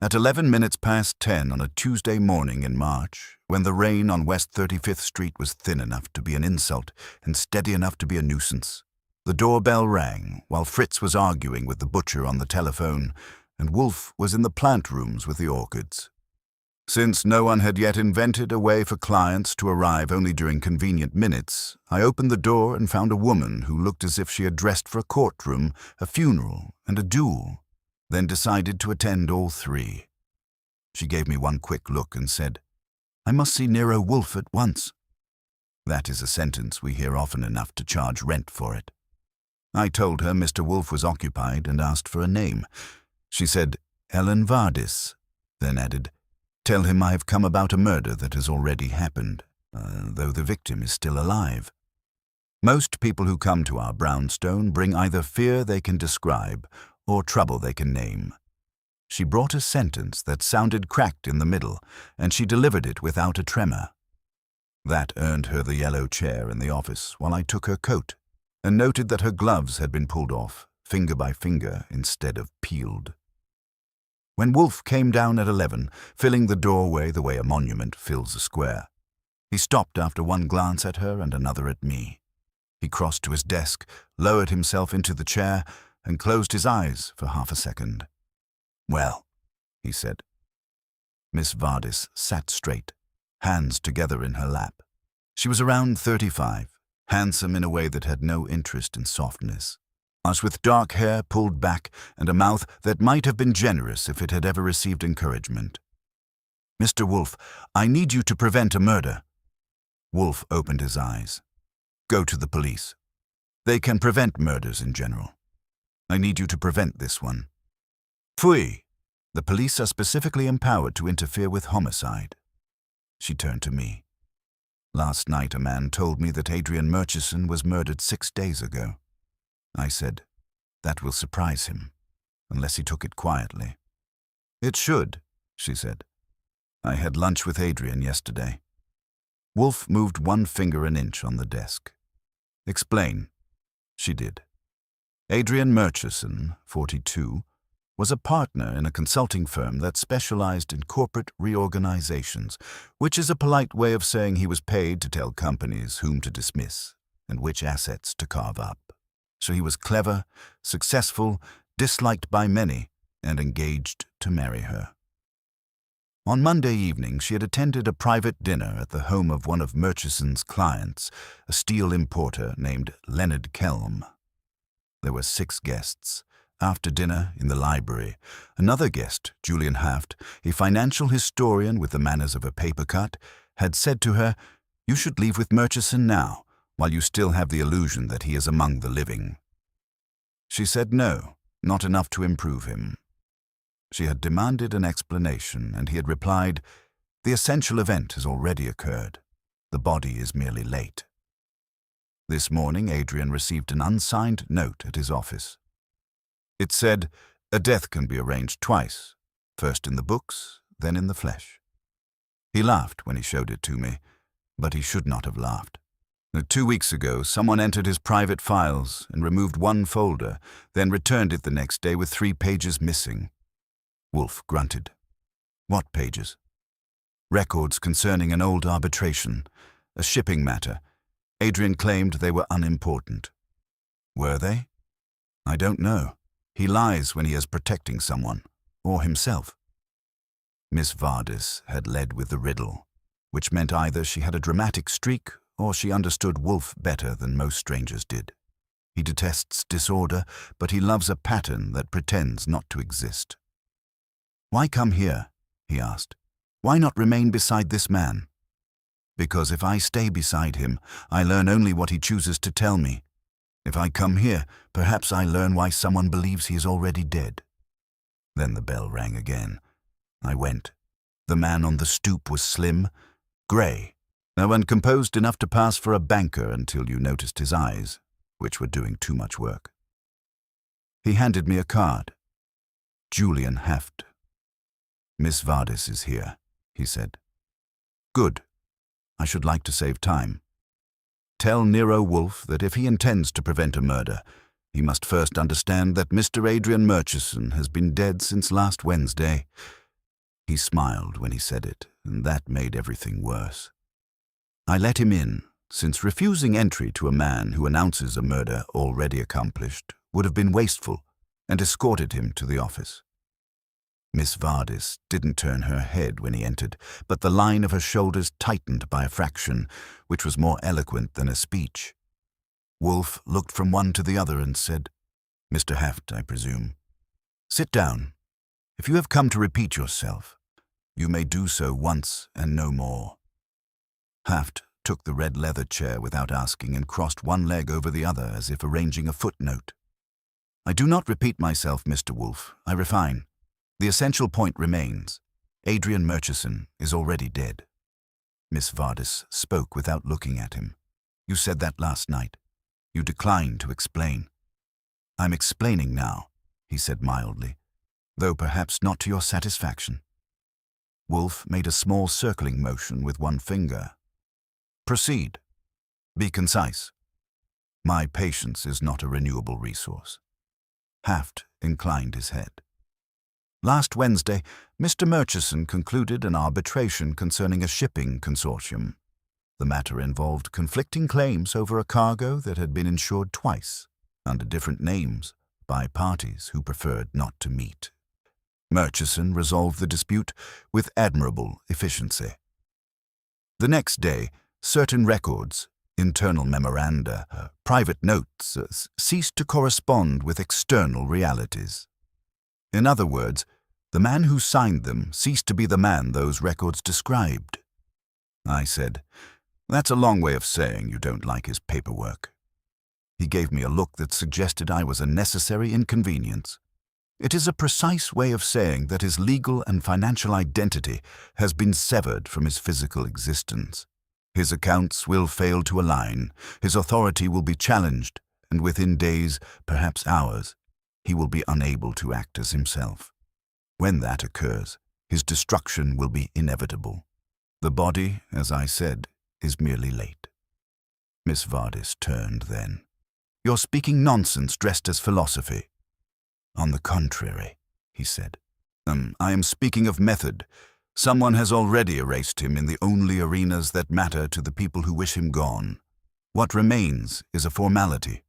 At 11 minutes past 10 on a Tuesday morning in March, when the rain on West 35th Street was thin enough to be an insult and steady enough to be a nuisance, the doorbell rang while Fritz was arguing with the butcher on the telephone and Wolfe was in the plant rooms with the orchids. Since no one had yet invented a way for clients to arrive only during convenient minutes, I opened the door and found a woman who looked as if she had dressed for a courtroom, a funeral, and a duel, then decided to attend all three. She gave me one quick look and said, "I must see Nero Wolfe at once." That is a sentence we hear often enough to charge rent for it. I told her Mr. Wolfe was occupied and asked for a name. She said, "Ellen Vardis," then added, "Tell him I have come about a murder that has already happened, though the victim is still alive." Most people who come to our brownstone bring either fear they can describe or trouble they can name. She brought a sentence that sounded cracked in the middle, and she delivered it without a tremor. That earned her the yellow chair in the office while I took her coat, and noted that her gloves had been pulled off, finger by finger, instead of peeled. When Wolfe came down at 11, filling the doorway the way a monument fills a square, he stopped after one glance at her and another at me. He crossed to his desk, lowered himself into the chair, and closed his eyes for half a second. "Well," he said. Miss Vardis sat straight, hands together in her lap. She was around 35, handsome in a way that had no interest in softness, us with dark hair pulled back and a mouth that might have been generous if it had ever received encouragement. "Mr. Wolfe, I need you to prevent a murder." Wolfe opened his eyes. "Go to the police. They can prevent murders in general. I need you to prevent this one." "Pfui! The police are specifically empowered to interfere with homicide." She turned to me. "Last night a man told me that Adrian Murchison was murdered 6 days ago." I said, "That will surprise him, unless he took it quietly." "It should," she said. "I had lunch with Adrian yesterday." Wolfe moved one finger an inch on the desk. "Explain." She did. Adrian Murchison, 42, was a partner in a consulting firm that specialized in corporate reorganizations, which is a polite way of saying he was paid to tell companies whom to dismiss and which assets to carve up. So he was clever, successful, disliked by many, and engaged to marry her. On Monday evening, she had attended a private dinner at the home of one of Murchison's clients, a steel importer named Leonard Kelm. There were 6 guests. After dinner, in the library, another guest, Julian Haft, a financial historian with the manners of a paper cut, had said to her, "You should leave with Murchison now, while you still have the illusion that he is among the living." She said no, not enough to improve him. She had demanded an explanation, and he had replied, "The essential event has already occurred. The body is merely late." This morning, Adrian received an unsigned note at his office. It said, "A death can be arranged twice, first in the books, then in the flesh." He laughed when he showed it to me, but he should not have laughed. 2 weeks ago, someone entered his private files and removed one folder, then returned it the next day with 3 pages missing. Wolfe grunted. "What pages?" "Records concerning an old arbitration, a shipping matter. Adrian claimed they were unimportant." "Were they?" "I don't know. He lies when he is protecting someone, or himself." Miss Vardis had led with the riddle, which meant either she had a dramatic streak or she understood Wolfe better than most strangers did. He detests disorder, but he loves a pattern that pretends not to exist. "Why come here?" he asked. "Why not remain beside this man?" "Because if I stay beside him, I learn only what he chooses to tell me. If I come here, perhaps I learn why someone believes he is already dead." Then the bell rang again. I went. The man on the stoop was slim, grey, and composed enough to pass for a banker until you noticed his eyes, which were doing too much work. He handed me a card. "Julian Haft." "Miss Vardis is here," he said. "Good. I should like to save time. Tell Nero Wolfe that if he intends to prevent a murder, he must first understand that Mr. Adrian Murchison has been dead since last Wednesday, He smiled when he said it, and that made everything worse. I let him in, since refusing entry to a man who announces a murder already accomplished would have been wasteful, and escorted him to the office. Miss Vardis didn't turn her head when he entered, but the line of her shoulders tightened by a fraction, which was more eloquent than a speech. Wolfe looked from one to the other and said, "Mr. Heft, I presume. Sit down. If you have come to repeat yourself, you may do so once and no more." Heft took the red leather chair without asking and crossed one leg over the other as if arranging a footnote. "I do not repeat myself, Mr. Wolfe. I refine. The essential point remains. Adrian Murchison is already dead." Miss Vardis spoke without looking at him. "You said that last night. You declined to explain." "I'm explaining now," he said mildly, "though perhaps not to your satisfaction." Wolfe made a small circling motion with one finger. "Proceed. Be concise. My patience is not a renewable resource." Heft inclined his head. "Last Wednesday, Mr. Murchison concluded an arbitration concerning a shipping consortium. The matter involved conflicting claims over a cargo that had been insured twice, under different names, by parties who preferred not to meet. Murchison resolved the dispute with admirable efficiency. The next day, certain records, internal memoranda, private notes, ceased to correspond with external realities. In other words, the man who signed them ceased to be the man those records described." I said, "That's a long way of saying you don't like his paperwork." He gave me a look that suggested I was a necessary inconvenience. "It is a precise way of saying that his legal and financial identity has been severed from his physical existence. His accounts will fail to align, his authority will be challenged, and within days, perhaps hours, he will be unable to act as himself. When that occurs, his destruction will be inevitable. The body, as I said, is merely late." Miss Vardis turned then. "You're speaking nonsense dressed as philosophy." "On the contrary," he said. I am speaking of method. Someone has already erased him in the only arenas that matter to the people who wish him gone. What remains is a formality."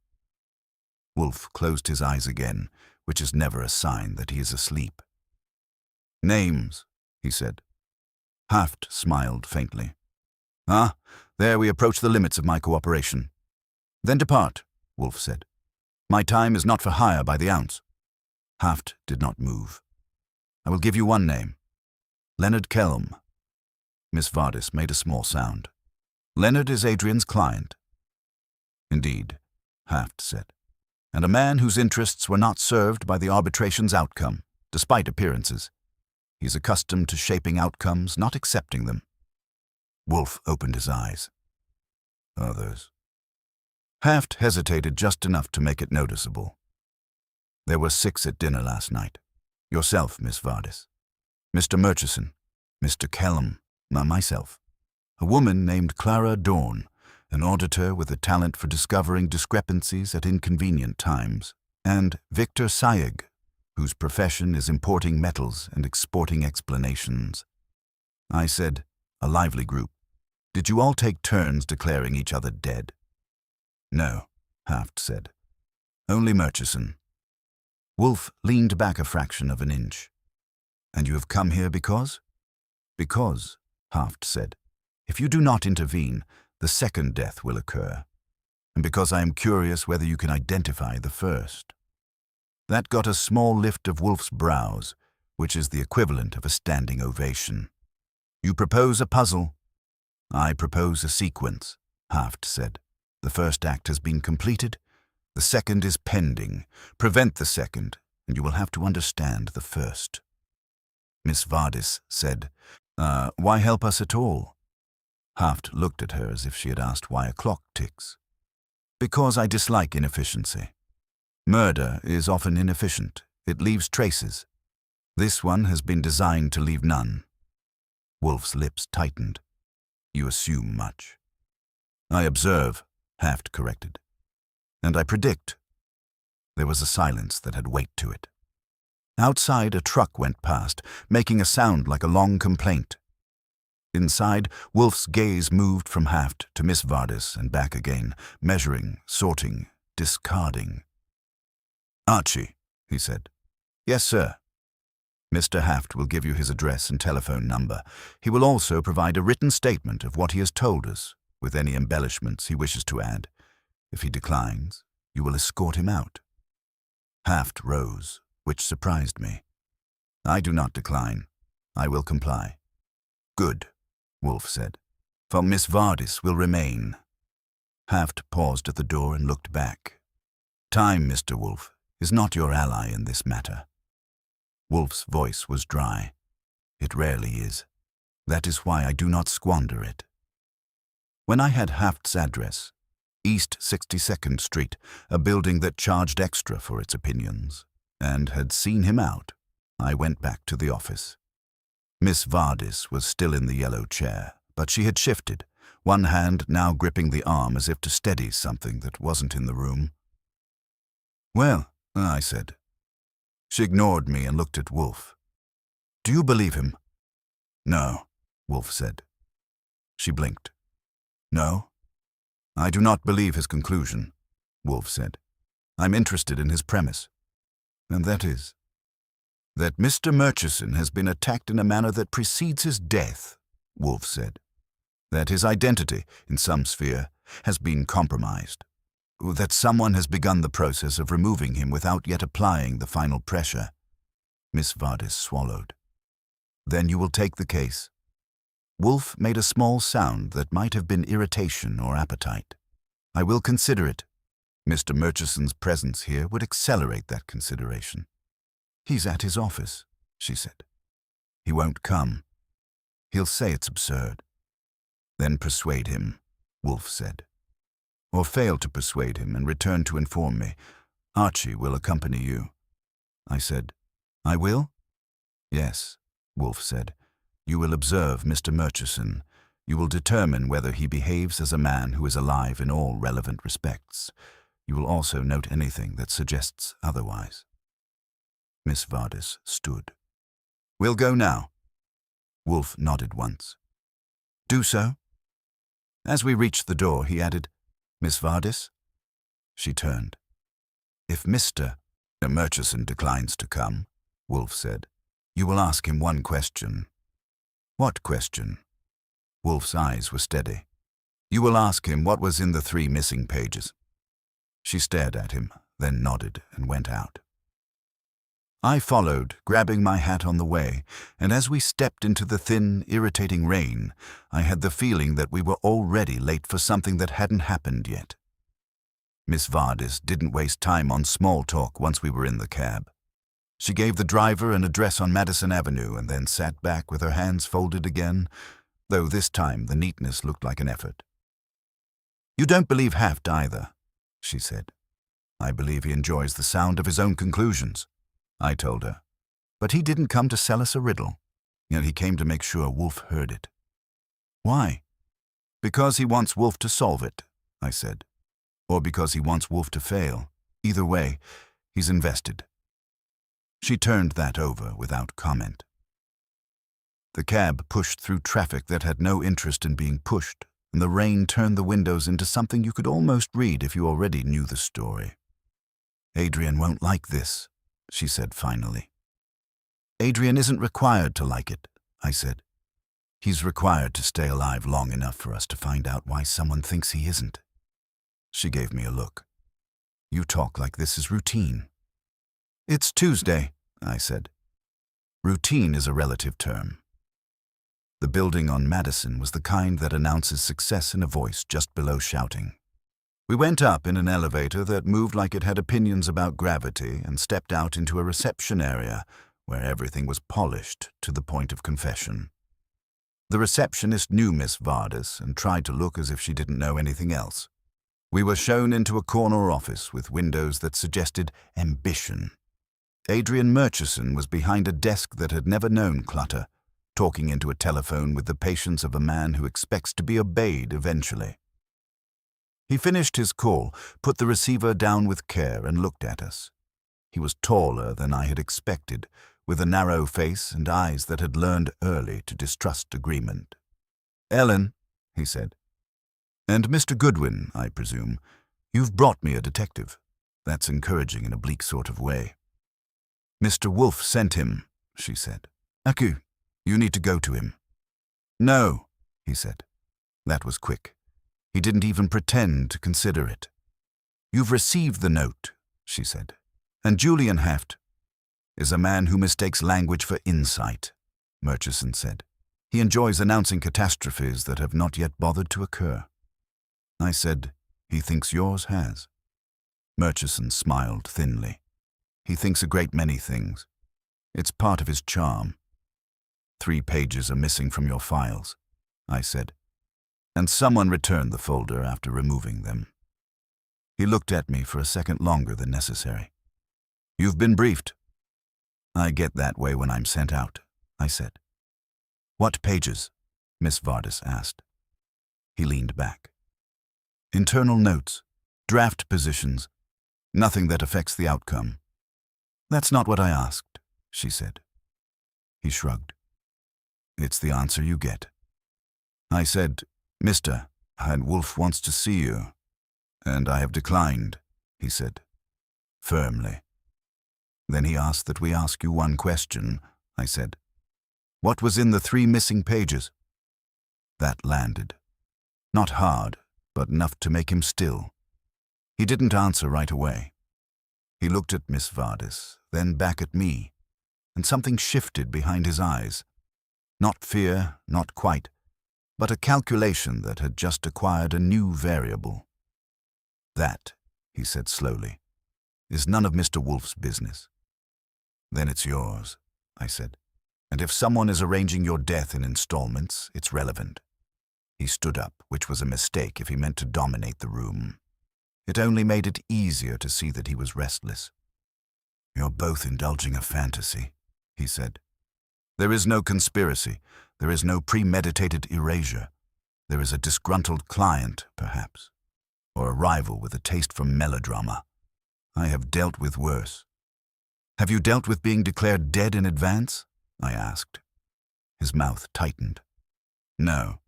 Wolfe closed his eyes again, which is never a sign that he is asleep. "Names," he said. Heft smiled faintly. "Ah, there we approach the limits of my cooperation." "Then depart," Wolfe said. "My time is not for hire by the ounce." Heft did not move. "I will give you one name. Leonard Kelm." Miss Vardis made a small sound. "Leonard is Adrian's client." "Indeed," Heft said. "And a man whose interests were not served by the arbitration's outcome, despite appearances. He is accustomed to shaping outcomes, not accepting them." Wolfe opened his eyes. "Others?" Heft hesitated just enough to make it noticeable. "There were 6 at dinner last night. Yourself, Miss Vardis. Mr. Murchison, Mr. Kelm, myself. A woman named Clara Dorn, an auditor with a talent for discovering discrepancies at inconvenient times, and Victor Sayegh, whose profession is importing metals and exporting explanations." I said, "A lively group. Did you all take turns declaring each other dead?" "No," Heft said. "Only Murchison." Wolfe leaned back a fraction of an inch. "And you have come here because?" "Because," Heft said, "if you do not intervene, the second death will occur. And because I am curious whether you can identify the first." That got a small lift of Wolfe's brows, which is the equivalent of a standing ovation. "You propose a puzzle." "I propose a sequence," Heft said. "The first act has been completed. The second is pending. Prevent the second, and you will have to understand the first." Miss Vardis said, "Why help us at all?" Heft looked at her as if she had asked why a clock ticks. "Because I dislike inefficiency. Murder is often inefficient. It leaves traces. This one has been designed to leave none." Wolfe's lips tightened. "You assume much." "I observe," Heft corrected. "And I predict." There was a silence that had weight to it. Outside, a truck went past, making a sound like a long complaint. Inside, Wolfe's gaze moved from Haft to Miss Vardis and back again, measuring, sorting, discarding. "Archie," he said. "Yes, sir." "Mr. Haft will give you his address and telephone number. He will also provide a written statement of what he has told us, with any embellishments he wishes to add. If he declines, you will escort him out." Haft rose, which surprised me. "I do not decline. I will comply." "Good," Wolfe said, "for Miss Vardis will remain." Haft paused at the door and looked back. "Time, Mr. Wolfe, is not your ally in this matter." Wolfe's voice was dry. "It rarely is. That is why I do not squander it." When I had Haft's address, East 62nd Street, a building that charged extra for its opinions, and had seen him out, I went back to the office. Miss Vardis was still in the yellow chair, but she had shifted, one hand now gripping the arm as if to steady something that wasn't in the room. "Well," I said. She ignored me and looked at Wolfe. "Do you believe him?" "No," Wolfe said. She blinked. "No? I do not believe his conclusion," Wolfe said. "I'm interested in his premise. And that is that Mr. Murchison has been attacked in a manner that precedes his death," Wolfe said. "That his identity, in some sphere, has been compromised. That someone has begun the process of removing him without yet applying the final pressure." Miss Vardis swallowed. "Then you will take the case?" Wolfe made a small sound that might have been irritation or appetite. "I will consider it. Mr. Murchison's presence here would accelerate that consideration." "He's at his office," she said. "He won't come. He'll say it's absurd." "Then persuade him," Wolfe said. "Or fail to persuade him and return to inform me. Archie will accompany you." I said, "I will?" "Yes," Wolfe said. "You will observe Mr. Murchison. You will determine whether he behaves as a man who is alive in all relevant respects. You will also note anything that suggests otherwise." Miss Vardis stood. "We'll go now." Wolfe nodded once. "Do so." As we reached the door, he added, "Miss Vardis?" She turned. "If Mr. Murchison declines to come," Wolfe said, "you will ask him one question." "What question?" Wolfe's eyes were steady. "You will ask him what was in the 3 missing pages." She stared at him, then nodded and went out. I followed, grabbing my hat on the way, and as we stepped into the thin, irritating rain, I had the feeling that we were already late for something that hadn't happened yet. Miss Vardis didn't waste time on small talk once we were in the cab. She gave the driver an address on Madison Avenue and then sat back with her hands folded again, though this time the neatness looked like an effort. "You don't believe Haft either," she said. "I believe he enjoys the sound of his own conclusions," I told her. "But he didn't come to sell us a riddle. Yet he came to make sure Wolfe heard it." "Why?" "Because he wants Wolfe to solve it," I said. "Or because he wants Wolfe to fail. Either way, he's invested." She turned that over without comment. The cab pushed through traffic that had no interest in being pushed, and the rain turned the windows into something you could almost read if you already knew the story. "Adrian won't like this," she said finally. "Adrian isn't required to like it," I said. "He's required to stay alive long enough for us to find out why someone thinks he isn't." She gave me a look. "You talk like this is routine." "It's Tuesday," I said. Routine is a relative term. The building on Madison was the kind that announces success in a voice just below shouting. We went up in an elevator that moved like it had opinions about gravity and stepped out into a reception area where everything was polished to the point of confession. The receptionist knew Miss Vardis and tried to look as if she didn't know anything else. We were shown into a corner office with windows that suggested ambition. Adrian Murchison was behind a desk that had never known clutter, talking into a telephone with the patience of a man who expects to be obeyed eventually. He finished his call, put the receiver down with care, and looked at us. He was taller than I had expected, with a narrow face and eyes that had learned early to distrust agreement. "Ellen," he said. "And Mr. Goodwin, I presume. You've brought me a detective. That's encouraging in a bleak sort of way." "Mr. Wolfe sent him," she said. "Aku, you need to go to him." "No," he said. That was quick. He didn't even pretend to consider it. "You've received the note," she said. "And Julian Heft is a man who mistakes language for insight," Murchison said. "He enjoys announcing catastrophes that have not yet bothered to occur." I said, "He thinks yours has." Murchison smiled thinly. "He thinks a great many things. It's part of his charm." 3 pages are missing from your files," I said. "And someone returned the folder after removing them." He looked at me for a second longer than necessary. "You've been briefed." "I get that way when I'm sent out," I said. "What pages?" Miss Vardis asked. He leaned back. "Internal notes, draft positions, nothing that affects the outcome." "That's not what I asked," she said. He shrugged. "It's the answer you get." I said, "Mr. Wolfe wants to see you." "And I have declined," he said, firmly. "Then he asked that we ask you one question," I said. "What was in the 3 missing pages?" That landed. Not hard, but enough to make him still. He didn't answer right away. He looked at Miss Vardis, then back at me, and something shifted behind his eyes. Not fear, not quite, but a calculation that had just acquired a new variable. "That," he said slowly, "is none of Mr. Wolfe's business." "Then it's yours," I said. "And if someone is arranging your death in installments, it's relevant." He stood up, which was a mistake if he meant to dominate the room. It only made it easier to see that he was restless. "You're both indulging a fantasy," he said. "There is no conspiracy. There is no premeditated erasure. There is a disgruntled client, perhaps, or a rival with a taste for melodrama. I have dealt with worse." "Have you dealt with being declared dead in advance?" I asked. His mouth tightened. "No."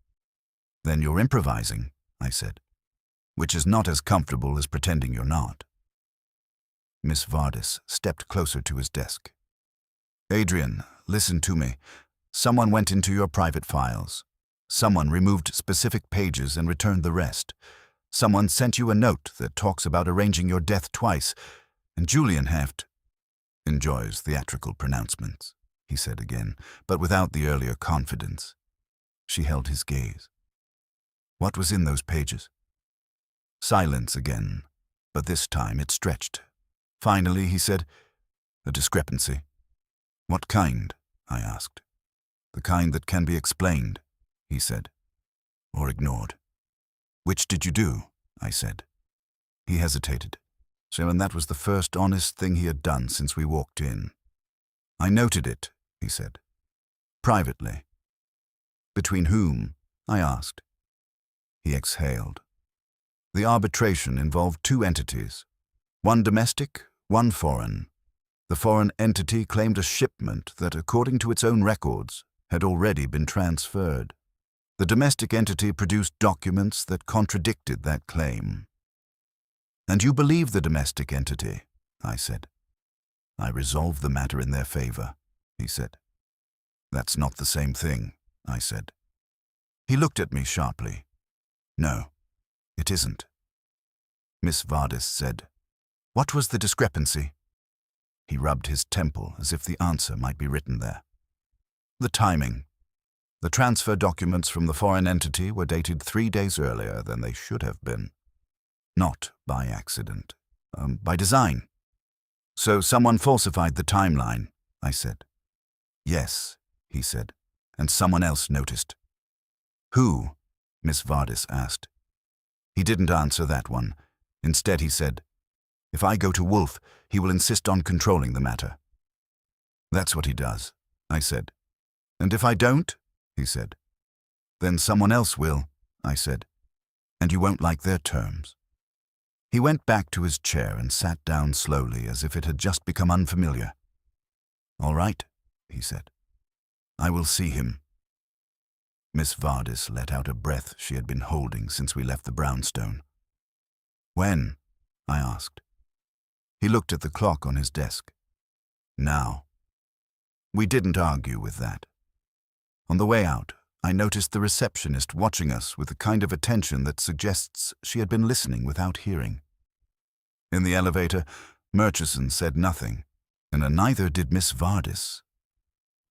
"Then you're improvising," I said, "which is not as comfortable as pretending you're not." Miss Vardis stepped closer to his desk. "Adrian, listen to me. Someone went into your private files. Someone removed specific pages and returned the rest. Someone sent you a note that talks about arranging your death twice, and Julian Heft enjoys theatrical pronouncements," he said again, but without the earlier confidence. She held his gaze. "What was in those pages?" Silence again, but this time it stretched. Finally, he said, "A discrepancy." "What kind?" I asked. "The kind that can be explained," he said, "or ignored." "Which did you do?" I said. He hesitated. So, and that was the first honest thing he had done since we walked in. "I noted it," he said. "Privately." "Between whom?" I asked. He exhaled. "The arbitration involved 2 entities, one domestic, one foreign. The foreign entity claimed a shipment that, according to its own records, had already been transferred. The domestic entity produced documents that contradicted that claim." "And you believe the domestic entity?" I said. "I resolved the matter in their favor," he said. "That's not the same thing," I said. He looked at me sharply. "No, it isn't." Miss Vardis said, "What was the discrepancy?" He rubbed his temple as if the answer might be written there. "The timing. The transfer documents from the foreign entity were dated 3 days earlier than they should have been. Not by accident, by design." "So someone falsified the timeline," I said. "Yes," he said, "and someone else noticed." "Who?" Miss Vardis asked. He didn't answer that one. Instead he said, "If I go to Wolfe, he will insist on controlling the matter." "That's what he does," I said. "And if I don't?" he said. "Then someone else will," I said. "And you won't like their terms." He went back to his chair and sat down slowly as if it had just become unfamiliar. "All right," he said. "I will see him." Miss Vardis let out a breath she had been holding since we left the brownstone. "When?" I asked. He looked at the clock on his desk. "Now." We didn't argue with that. On the way out, I noticed the receptionist watching us with the kind of attention that suggests she had been listening without hearing. In the elevator, Murchison said nothing, and neither did Miss Vardis.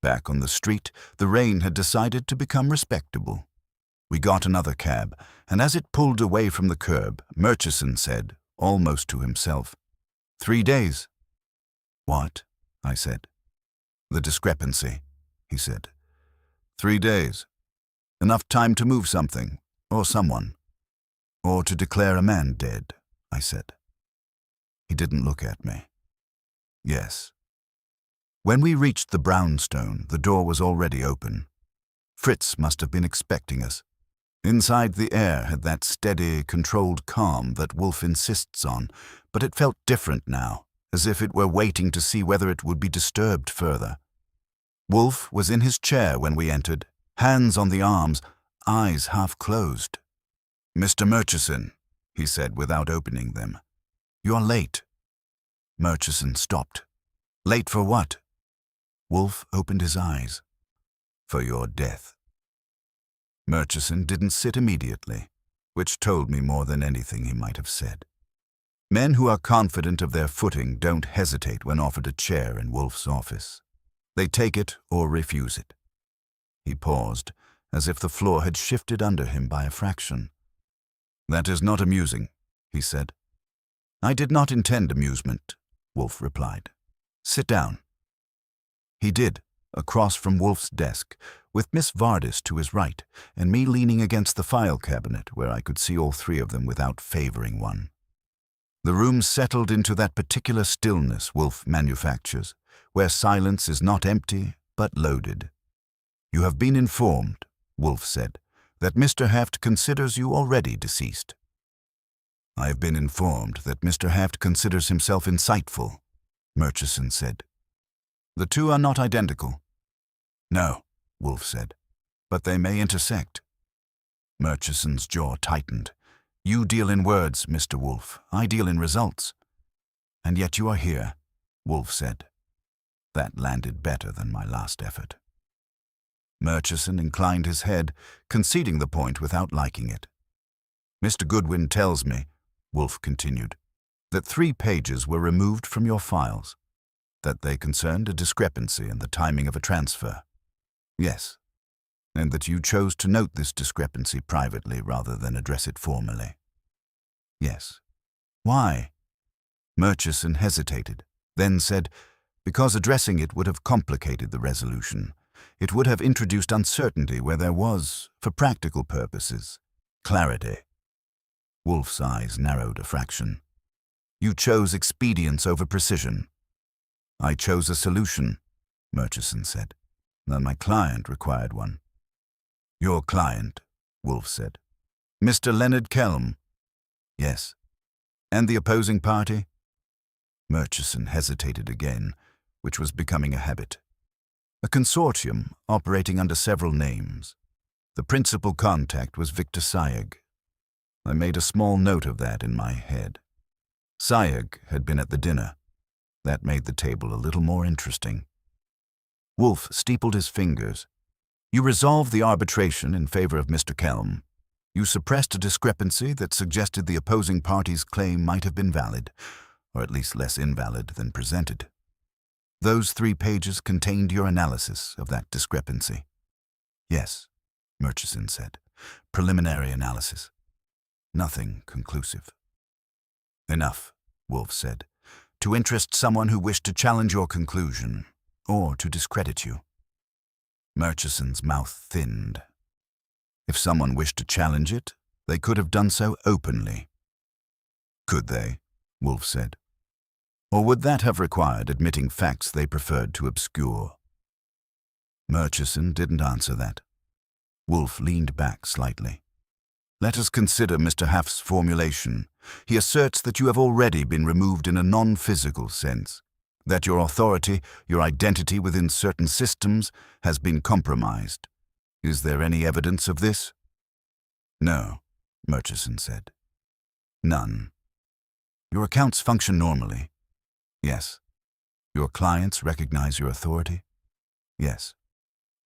Back on the street, the rain had decided to become respectable. We got another cab, and as it pulled away from the curb, Murchison said, almost to himself, 3 days. "What?" I said. "The discrepancy," he said. 3 days. Enough time to move something, or someone. Or to declare a man dead, I said. He didn't look at me. Yes. When we reached the brownstone, the door was already open. Fritz must have been expecting us. Inside, the air had that steady, controlled calm that Wolfe insists on, but it felt different now, as if it were waiting to see whether it would be disturbed further. Wolfe was in his chair when we entered, hands on the arms, eyes half closed. "Mr. Murchison," he said without opening them. "You're late." Murchison stopped. "Late for what?" Wolfe opened his eyes. "For your death." Murchison didn't sit immediately, which told me more than anything he might have said. Men who are confident of their footing don't hesitate when offered a chair in Wolfe's office. They take it or refuse it. He paused, as if the floor had shifted under him by a fraction. "That is not amusing," he said. "I did not intend amusement," Wolfe replied. "Sit down." He did, across from Wolfe's desk, with Miss Vardis to his right, and me leaning against the file cabinet where I could see all three of them without favoring one. The room settled into that particular stillness Wolfe manufactures, where silence is not empty, but loaded. "You have been informed," Wolfe said, "that Mr. Haft considers you already deceased." "I have been informed that Mr. Haft considers himself insightful," Murchison said. "The two are not identical." "No," Wolfe said, "but they may intersect." Murchison's jaw tightened. "You deal in words, Mr. Wolfe. I deal in results." "And yet you are here," Wolfe said. That landed better than my last effort. Murchison inclined his head, conceding the point without liking it. "Mr. Goodwin tells me," Wolfe continued, "that 3 pages were removed from your files, that they concerned a discrepancy in the timing of a transfer." "Yes, and that you chose to note this discrepancy privately rather than address it formally." "Yes." "Why?" Murchison hesitated, then said, "Because addressing it would have complicated the resolution. It would have introduced uncertainty where there was, for practical purposes, clarity." Wolfe's eyes narrowed a fraction. "You chose expedience over precision." "I chose a solution," Murchison said. "And my client required one." "Your client," Wolfe said. "Mr. Leonard Kelm." "Yes." "And the opposing party?" Murchison hesitated again, which was becoming a habit. "A consortium operating under several names. The principal contact was Victor Sayegh. I made a small note of that in my head. Sayegh had been at the dinner. That made the table a little more interesting." Wolfe steepled his fingers. "You resolved the arbitration in favor of Mr. Kelm. You suppressed a discrepancy that suggested the opposing party's claim might have been valid, or at least less invalid than presented. Those 3 pages contained your analysis of that discrepancy." "Yes," Murchison said. "Preliminary analysis. Nothing conclusive." "Enough," Wolfe said, "to interest someone who wished to challenge your conclusion, or to discredit you." Murchison's mouth thinned. "If someone wished to challenge it, they could have done so openly." "Could they?" Wolfe said. "Or would that have required admitting facts they preferred to obscure?" Murchison didn't answer that. Wolfe leaned back slightly. "Let us consider Mr. Haft's formulation, He asserts that you have already been removed in a non-physical sense, that your authority, your identity within certain systems, has been compromised. Is there any evidence of this? No, Murchison said. None. Your accounts function normally. Yes. Your clients recognize your authority? Yes.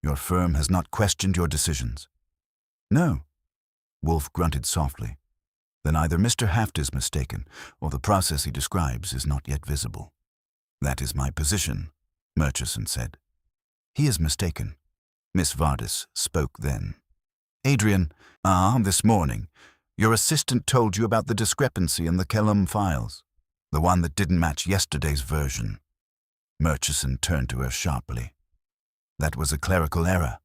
Your firm has not questioned your decisions? No. Wolfe grunted softly. Then either Mr. Haft is mistaken, or the process he describes is not yet visible. That is my position, Murchison said. He is mistaken. Miss Vardis spoke then. Adrian, this morning, your assistant told you about the discrepancy in the Kellam files, the one that didn't match yesterday's version. Murchison turned to her sharply. That was a clerical error.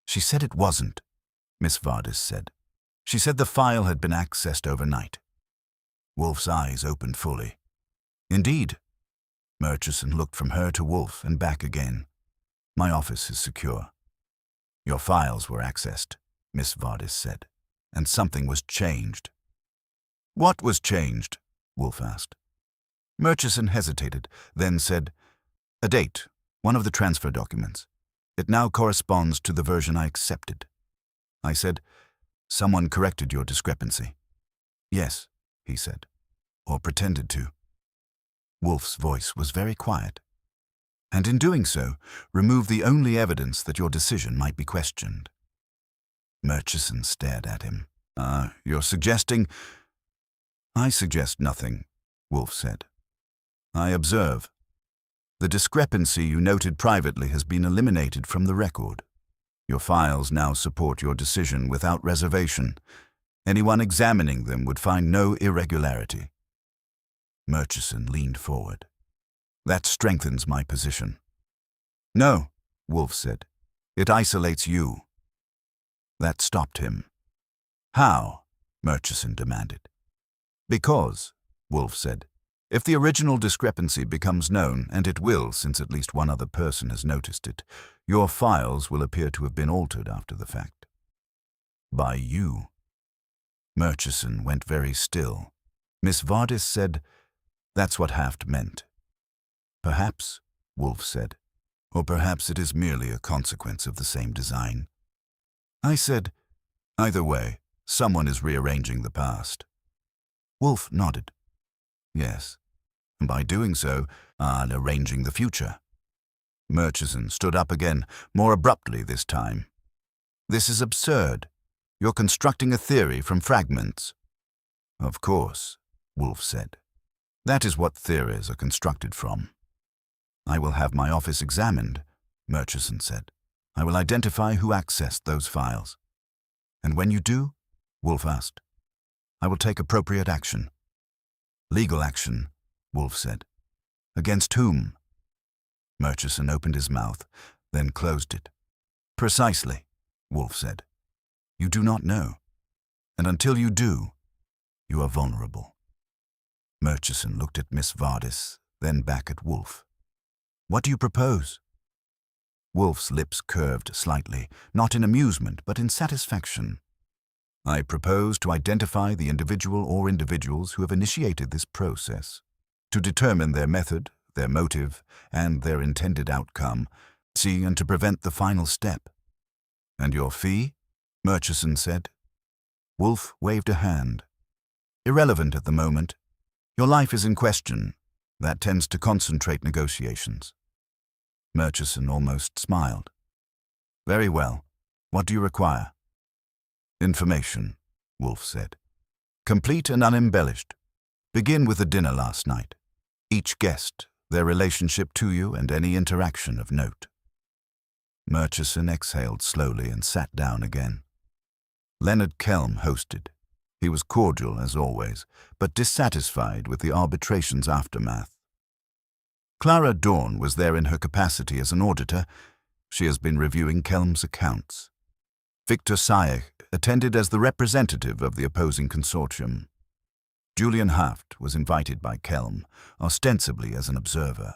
She said it wasn't, Miss Vardis said. She said the file had been accessed overnight. Wolfe's eyes opened fully. Indeed. Murchison looked from her to Wolfe and back again. My office is secure. Your files were accessed, Miss Vardis said, and something was changed. What was changed? Wolfe asked. Murchison hesitated, then said, a date, one of the transfer documents. It now corresponds to the version I accepted. I said, someone corrected your discrepancy. Yes, he said, or pretended to. Wolfe's voice was very quiet. And in doing so, removed the only evidence that your decision might be questioned. Murchison stared at him. You're suggesting? I suggest nothing, Wolfe said. I observe. The discrepancy you noted privately has been eliminated from the record. Your files now support your decision without reservation. Anyone examining them would find no irregularity. Murchison leaned forward. That strengthens my position. No, Wolfe said. It isolates you. That stopped him. How? Murchison demanded. Because, Wolfe said, if the original discrepancy becomes known, and it will since at least one other person has noticed it, your files will appear to have been altered after the fact. By you. Murchison went very still. Miss Vardis said, that's what Haft meant. Perhaps, Wolfe said, or perhaps it is merely a consequence of the same design. I said, either way, someone is rearranging the past. Wolfe nodded. Yes, and by doing so, arranging the future. Murchison stood up again, more abruptly this time. This is absurd. You're constructing a theory from fragments. Of course, Wolfe said. That is what theories are constructed from. I will have my office examined, Murchison said. I will identify who accessed those files. And when you do, Wolfe asked, I will take appropriate action. Legal action, Wolfe said. Against whom? Murchison opened his mouth, then closed it. Precisely, Wolfe said. You do not know. And until you do, you are vulnerable. Murchison looked at Miss Vardis, then back at Wolfe. What do you propose? Wolfe's lips curved slightly, not in amusement, but in satisfaction. I propose to identify the individual or individuals who have initiated this process, to determine their method, their motive, and their intended outcome, and to prevent the final step. And your fee? Murchison said. Wolfe waved a hand. Irrelevant at the moment. Your life is in question. That tends to concentrate negotiations. Murchison almost smiled. Very well. What do you require? Information, Wolfe said. Complete and unembellished. Begin with the dinner last night. Each guest, their relationship to you, and any interaction of note. Murchison exhaled slowly and sat down again. Leonard Kelm hosted. He was cordial, as always, but dissatisfied with the arbitration's aftermath. Clara Dorn was there in her capacity as an auditor. She has been reviewing Kelm's accounts. Victor Sayek attended as the representative of the opposing consortium. Julian Haft was invited by Kelm, ostensibly as an observer.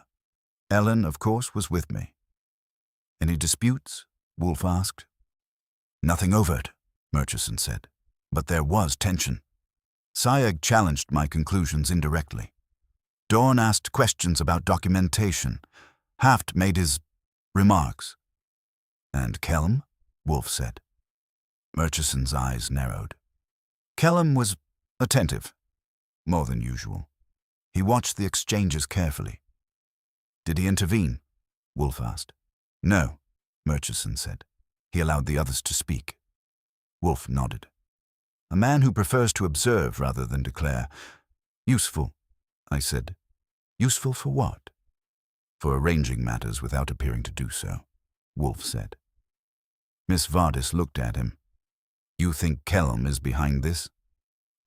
Ellen, of course, was with me. Any disputes? Wolfe asked. Nothing overt, Murchison said, but there was tension. Sayegh challenged my conclusions indirectly. Dorn asked questions about documentation. Haft made his remarks. And Kelm? Wolfe said. Murchison's eyes narrowed. Kelm was attentive, more than usual. He watched the exchanges carefully. Did he intervene? Wolfe asked. No, Murchison said. He allowed the others to speak. Wolfe nodded. A man who prefers to observe rather than declare. Useful, I said. Useful for what? For arranging matters without appearing to do so, Wolfe said. Miss Vardis looked at him. You think Kelm is behind this?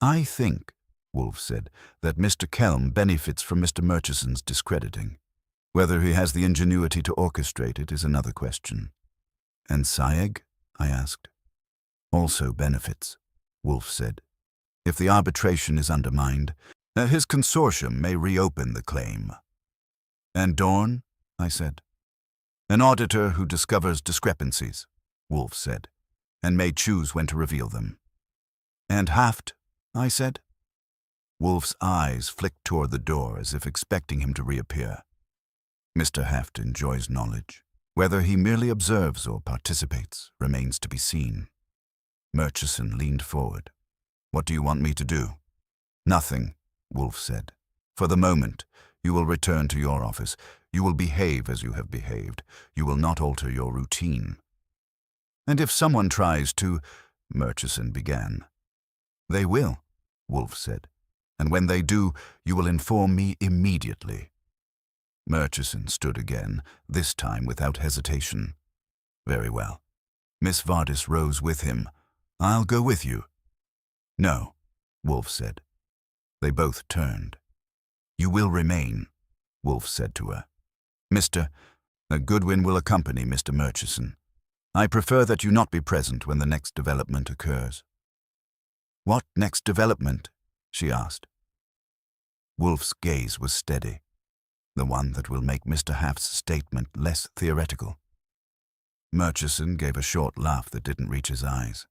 I think, Wolfe said, that Mr. Kelm benefits from Mr. Murchison's discrediting. Whether he has the ingenuity to orchestrate it is another question. And Sayegh? I asked. Also benefits, Wolfe said. If the arbitration is undermined, his consortium may reopen the claim. And Dorn? I said. An auditor who discovers discrepancies, Wolfe said, and may choose when to reveal them. And Haft? I said. Wolfe's eyes flicked toward the door as if expecting him to reappear. Mr. Haft enjoys knowledge. Whether he merely observes or participates remains to be seen. Murchison leaned forward. What do you want me to do? Nothing, Wolfe said. For the moment, you will return to your office. You will behave as you have behaved. You will not alter your routine. And if someone tries to, Murchison began. They will, Wolfe said. And when they do, you will inform me immediately. Murchison stood again, this time without hesitation. Very well. Miss Vardis rose with him. I'll go with you. No, Wolfe said. They both turned. You will remain, Wolfe said to her. Mr. Goodwin will accompany Mr. Murchison. I prefer that you not be present when the next development occurs. What next development? She asked. Wolfe's gaze was steady, the one that will make Mr. Haft's statement less theoretical. Murchison gave a short laugh that didn't reach his eyes.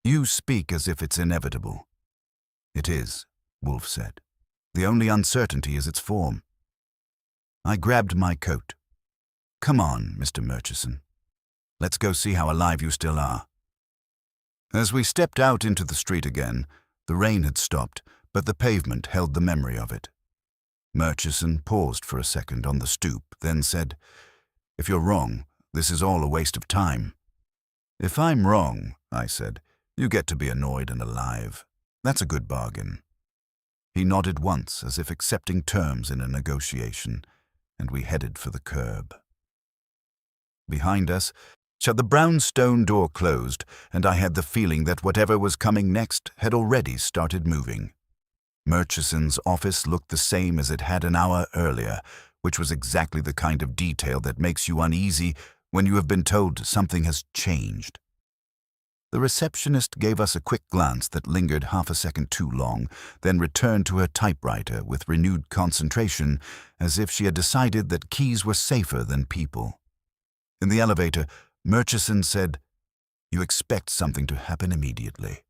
You speak as if it's inevitable. It is, Wolfe said. The only uncertainty is its form. I grabbed my coat. Come on, Mr. Murchison. Let's go see how alive you still are. As we stepped out into the street again, the rain had stopped, but the pavement held the memory of it. Murchison paused for a second on the stoop, then said, If you're wrong, this is all a waste of time. If I'm wrong, I said, you get to be annoyed and alive. That's a good bargain. He nodded once, as if accepting terms in a negotiation, and we headed for the curb. Behind us, the brown stone door closed, and I had the feeling that whatever was coming next had already started moving. Murchison's office looked the same as it had an hour earlier, which was exactly the kind of detail that makes you uneasy when you have been told something has changed. The receptionist gave us a quick glance that lingered half a second too long, then returned to her typewriter with renewed concentration, as if she had decided that keys were safer than people. In the elevator, Murchison said, You expect something to happen immediately.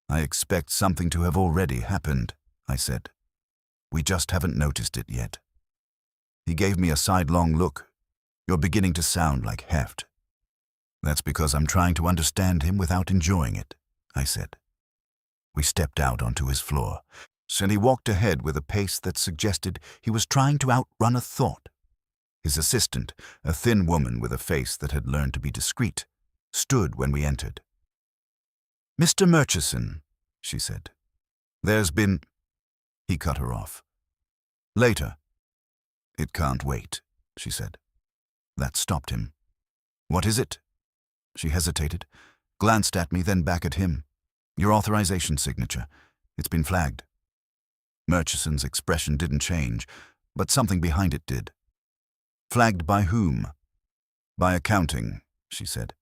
I expect something to have already happened, I said. We just haven't noticed it yet. He gave me a sidelong look. You're beginning to sound like Haft. That's because I'm trying to understand him without enjoying it, I said. We stepped out onto his floor, and he walked ahead with a pace that suggested he was trying to outrun a thought. His assistant, a thin woman with a face that had learned to be discreet, stood when we entered. Mr. Murchison, she said. There's been... He cut her off. Later. It can't wait, she said. That stopped him. What is it? She hesitated, glanced at me, then back at him. Your authorization signature. It's been flagged. Murchison's expression didn't change, but something behind it did. Flagged by whom? By accounting, she said.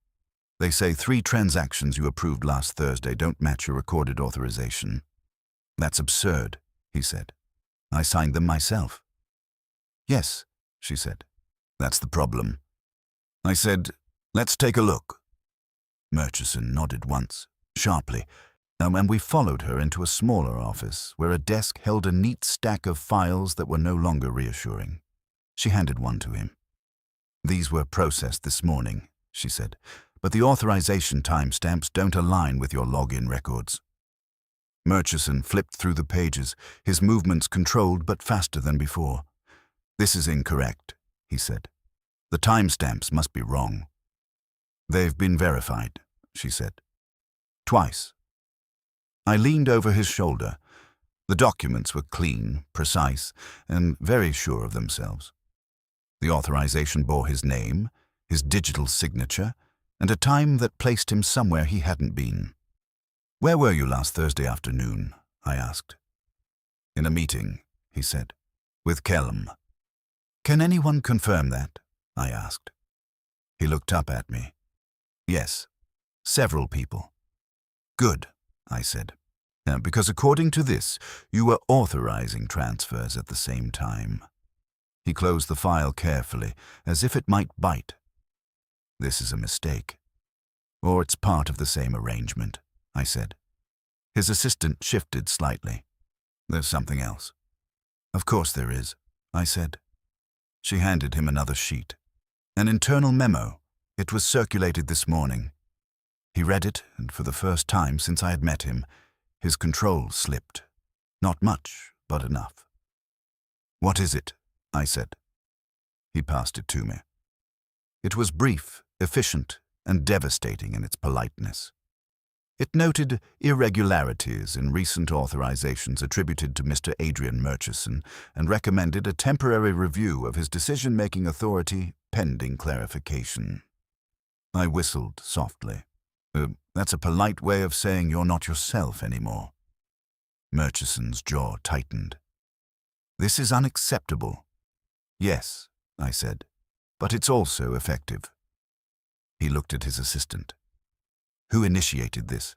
They say 3 transactions you approved last Thursday don't match your recorded authorization. That's absurd, he said. I signed them myself. Yes, she said. That's the problem. I said, let's take a look. Murchison nodded once, sharply, And we followed her into a smaller office where a desk held a neat stack of files that were no longer reassuring. She handed one to him. "These were processed this morning," she said, "but the authorization timestamps don't align with your login records." Murchison flipped through the pages, his movements controlled but faster than before. "This is incorrect," he said. "The timestamps must be wrong." "They've been verified," she said. "Twice." I leaned over his shoulder. The documents were clean, precise, and very sure of themselves. The authorization bore his name, his digital signature, and a time that placed him somewhere he hadn't been. "Where were you last Thursday afternoon?" I asked. "In a meeting," he said, "with Kelm." "Can anyone confirm that?" I asked. He looked up at me. "Yes, several people." "Good," I said, "because according to this, you were authorizing transfers at the same time." He closed the file carefully, as if it might bite. "This is a mistake. Or it's part of the same arrangement," I said. His assistant shifted slightly. "There's something else." "Of course there is," I said. She handed him another sheet. An internal memo. It was circulated this morning. He read it, and for the first time since I had met him, his control slipped. Not much, but enough. "What is it?" I said. He passed it to me. It was brief, efficient, and devastating in its politeness. It noted irregularities in recent authorizations attributed to Mr. Adrian Murchison and recommended a temporary review of his decision-making authority pending clarification. I whistled softly. That's a polite way of saying you're not yourself anymore." Murchison's jaw tightened. "This is unacceptable." "Yes," I said, "but it's also effective." He looked at his assistant. "Who initiated this?"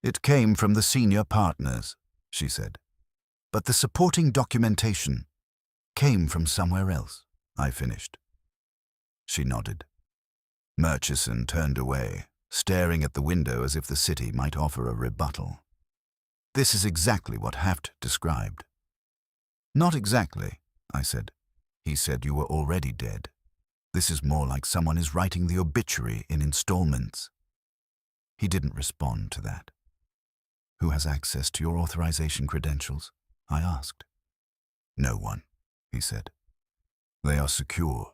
"It came from the senior partners," she said. "But the supporting documentation came from somewhere else," I finished. She nodded. Murchison turned away, staring at the window as if the city might offer a rebuttal. "This is exactly what Haft described." "Not exactly," I said. "He said you were already dead. This is more like someone is writing the obituary in installments." He didn't respond to that. "Who has access to your authorization credentials?" I asked. "No one," he said. "They are secure."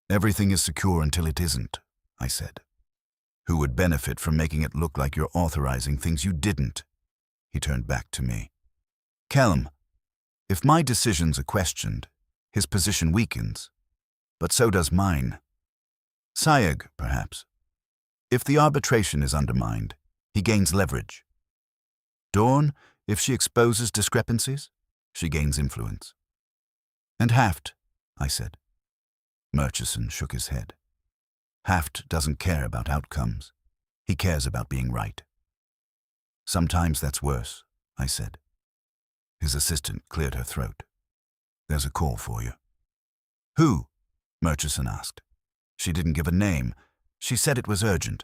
"Everything is secure until it isn't," I said. "Who would benefit from making it look like you're authorizing things you didn't?" He turned back to me. "Kelm, if my decisions are questioned, his position weakens. But so does mine. Sayeg, perhaps. If the arbitration is undermined, he gains leverage. Dawn, if she exposes discrepancies, she gains influence." "And Haft," I said. Murchison shook his head. "Haft doesn't care about outcomes. He cares about being right." "Sometimes that's worse," I said. His assistant cleared her throat. "There's a call for you." "Who?" Murchison asked. She didn't give a name. She said it was urgent.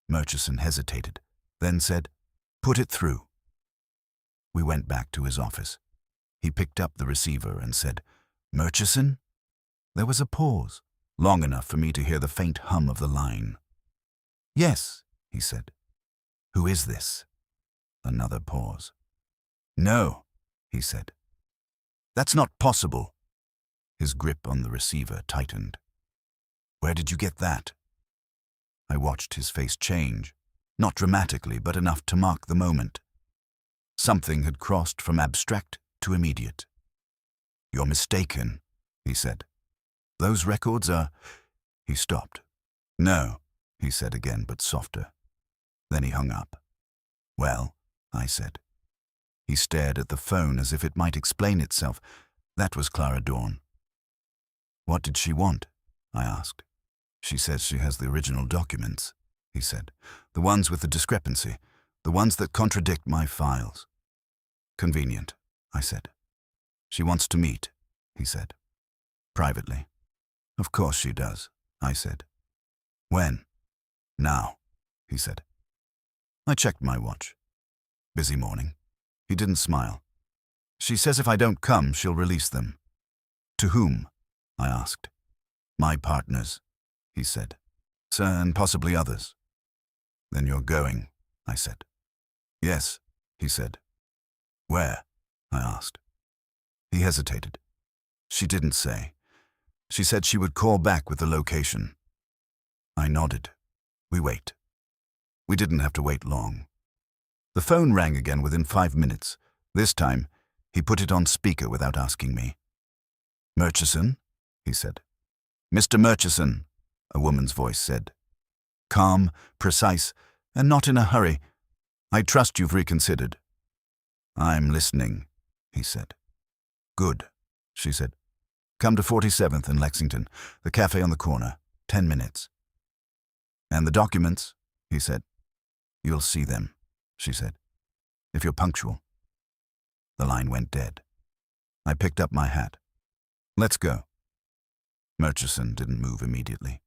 Murchison hesitated, then said, "Put it through." We went back to his office. He picked up the receiver and said, "Murchison?" There was a pause, long enough for me to hear the faint hum of the line. "Yes," he said. "Who is this?" Another pause. "No," he said. "That's not possible." His grip on the receiver tightened. "Where did you get that?" I watched his face change, not dramatically, but enough to mark the moment. Something had crossed from abstract to immediate. "You're mistaken," he said. "Those records are—" He stopped. "No," he said again, but softer. Then he hung up. "Well," I said. He stared at the phone as if it might explain itself. That was Clara Dawn. "What did she want?" I asked. "She says she has the original documents," he said. "The ones with the discrepancy, the ones that contradict my files." "Convenient," I said. "She wants to meet," he said. "Privately." "Of course she does," I said. "When?" "Now," he said. I checked my watch. Busy morning. He didn't smile. She says if I don't come, she'll release them. To whom? I asked. My partners, he said. Sir, and possibly others. Then you're going, I said. Yes, he said. Where? I asked. He hesitated. She didn't say. She said she would call back with the location. I nodded. We wait. We didn't have to wait long. The phone rang again within 5 minutes. This time, he put it on speaker without asking me. Murchison, he said. Mr. Murchison, a woman's voice said. Calm, precise, and not in a hurry. I trust you've reconsidered. I'm listening, he said. Good, she said. Come to 47th and Lexington, the cafe on the corner, 10 minutes. And the documents, he said. You'll see them, she said, if you're punctual. The line went dead. I picked up my hat. Let's go. Murchison didn't move immediately.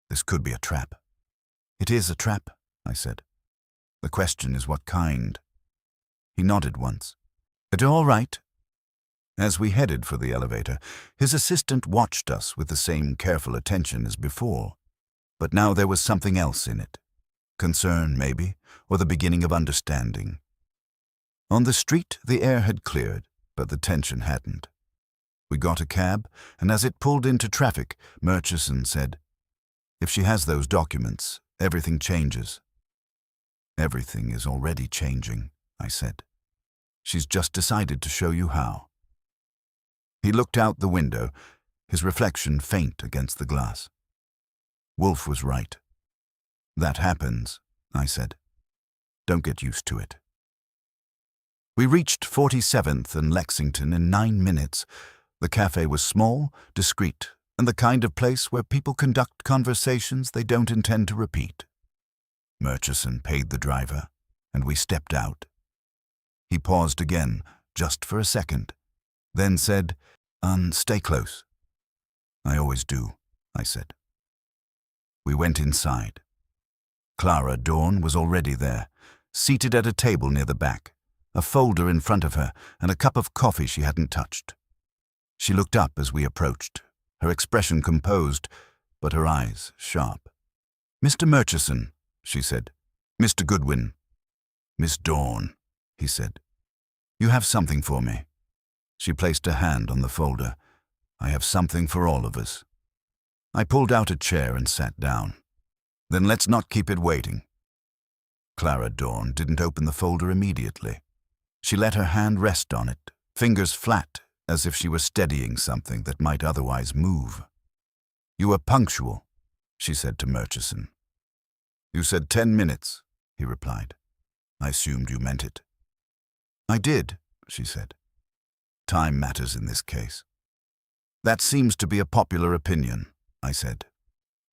This could be a trap. It is a trap, I said. The question is what kind. He nodded once. It all right? As we headed for the elevator, his assistant watched us with the same careful attention as before. But now there was something else in it. Concern, maybe, or the beginning of understanding. On the street, the air had cleared, but the tension hadn't. We got a cab, and as it pulled into traffic, Murchison said, If she has those documents, everything changes. Everything is already changing, I said. She's just decided to show you how. He looked out the window, his reflection faint against the glass. Wolfe was right. That happens, I said. Don't get used to it. We reached 47th and Lexington in 9 minutes. The cafe was small, discreet, and the kind of place where people conduct conversations they don't intend to repeat. Murchison paid the driver, and we stepped out. He paused again, just for a second, then said, Stay close. I always do, I said. We went inside. Clara Dorn was already there, seated at a table near the back, a folder in front of her and a cup of coffee she hadn't touched. She looked up as we approached, her expression composed, but her eyes sharp. Mr. Murchison, she said. Mr. Goodwin. Miss Dorn, he said. You have something for me. She placed a hand on the folder. I have something for all of us. I pulled out a chair and sat down. Then let's not keep it waiting. Clara Dorn didn't open the folder immediately. She let her hand rest on it, fingers flat, as if she were steadying something that might otherwise move. You were punctual, she said to Murchison. You said 10 minutes, he replied. I assumed you meant it. I did, she said. Time matters in this case. That seems to be a popular opinion, I said.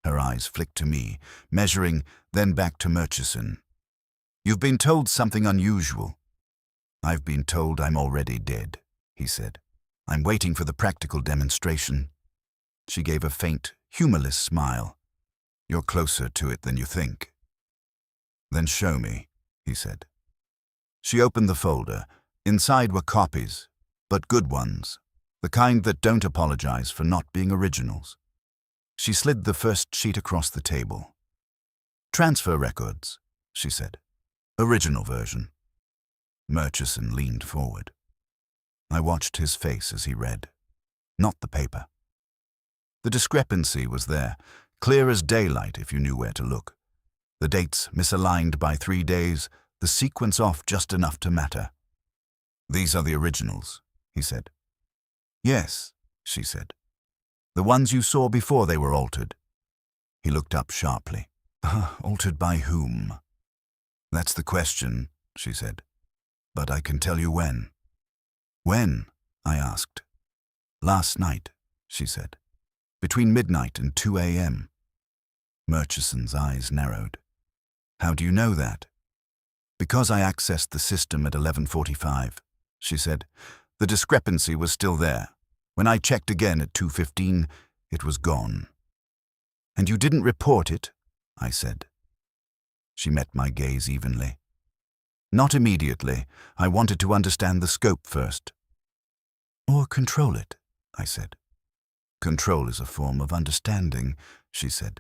Her eyes flicked to me, measuring, then back to Murchison. You've been told something unusual. I've been told I'm already dead, he said. I'm waiting for the practical demonstration. She gave a faint, humorless smile. You're closer to it than you think. Then show me, he said. She opened the folder. Inside were copies, but good ones, the kind that don't apologize for not being originals. She slid the first sheet across the table. Transfer records, she said. Original version. Murchison leaned forward. I watched his face as he read, not the paper. The discrepancy was there, clear as daylight if you knew where to look. The dates misaligned by 3 days, the sequence off just enough to matter. These are the originals, he said. Yes, she said. The ones you saw before they were altered. He looked up sharply. Altered by whom? That's the question, she said. But I can tell you when. When? I asked. Last night, she said. Between midnight and 2 a.m. Murchison's eyes narrowed. How do you know that? Because I accessed the system at 11:45, she said. The discrepancy was still there. When I checked again at 2:15, it was gone. And you didn't report it? I said. She met my gaze evenly. Not immediately. I wanted to understand the scope first. Or control it, I said. Control is a form of understanding, she said.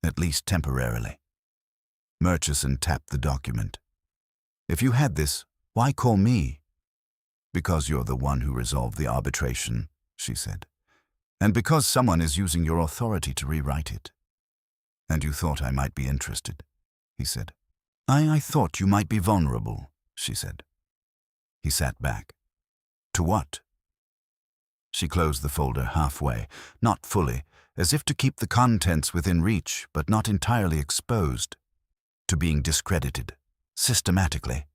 At least temporarily. Murchison tapped the document. If you had this, why call me? Because you're the one who resolved the arbitration, she said. And because someone is using your authority to rewrite it. And you thought I might be interested, he said. I thought you might be vulnerable, she said. He sat back. To what? She closed the folder halfway, not fully, as if to keep the contents within reach, but not entirely exposed. To being discredited, systematically.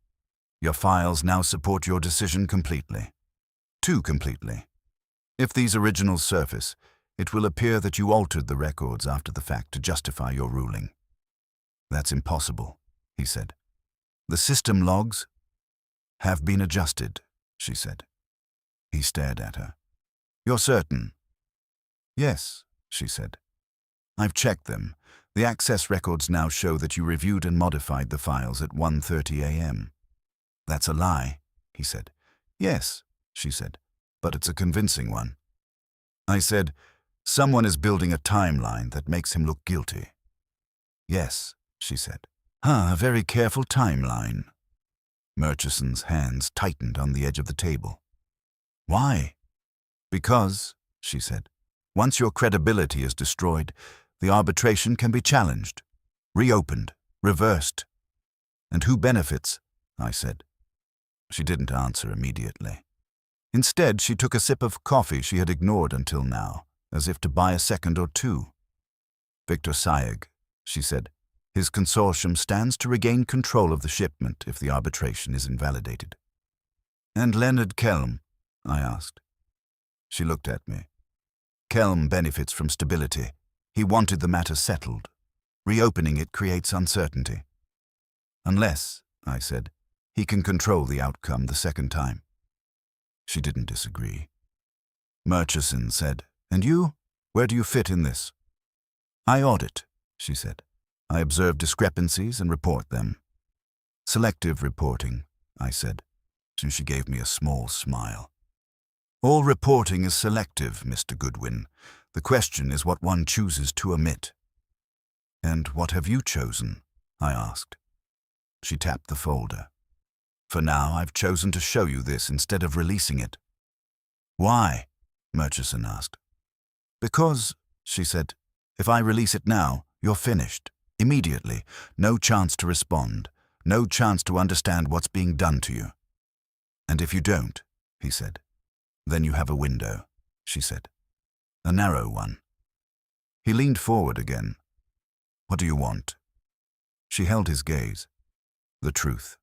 Your files now support your decision completely. Too completely. If these originals surface, it will appear that you altered the records after the fact to justify your ruling. That's impossible, he said. The system logs have been adjusted, she said. He stared at her. You're certain? Yes, she said. I've checked them. The access records now show that you reviewed and modified the files at 1:30 a.m. That's a lie, he said. Yes, she said, but it's a convincing one. I said, someone is building a timeline that makes him look guilty. Yes, she said. A very careful timeline. Murchison's hands tightened on the edge of the table. Why? Because, she said, once your credibility is destroyed, the arbitration can be challenged, reopened, reversed. And who benefits? I said. She didn't answer immediately. Instead, she took a sip of coffee she had ignored until now, as if to buy a second or two. Victor Sayegh, she said, his consortium stands to regain control of the shipment if the arbitration is invalidated. And Leonard Kelm? I asked. She looked at me. Kelm benefits from stability. He wanted the matter settled. Reopening it creates uncertainty. Unless, I said, he can control the outcome the second time. She didn't disagree. Murchison said, and you? Where do you fit in this? I audit, she said. I observe discrepancies and report them. Selective reporting, I said, and she gave me a small smile. All reporting is selective, Mr. Goodwin. The question is what one chooses to omit. And what have you chosen? I asked. She tapped the folder. For now, I've chosen to show you this instead of releasing it. Why? Murchison asked. Because, she said, if I release it now, you're finished. Immediately. No chance to respond. No chance to understand what's being done to you. And if you don't, he said, then you have a window, she said. A narrow one. He leaned forward again. What do you want? She held his gaze. The truth.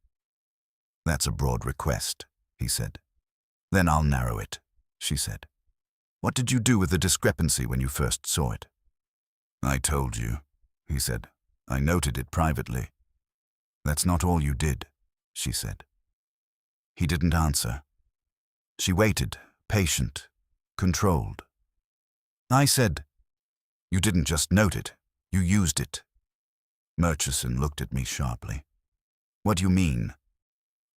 That's a broad request, he said. Then I'll narrow it, she said. What did you do with the discrepancy when you first saw it? I told you, he said. I noted it privately. That's not all you did, she said. He didn't answer. She waited, patient, controlled. I said, you didn't just note it, you used it. Murchison looked at me sharply. What do you mean?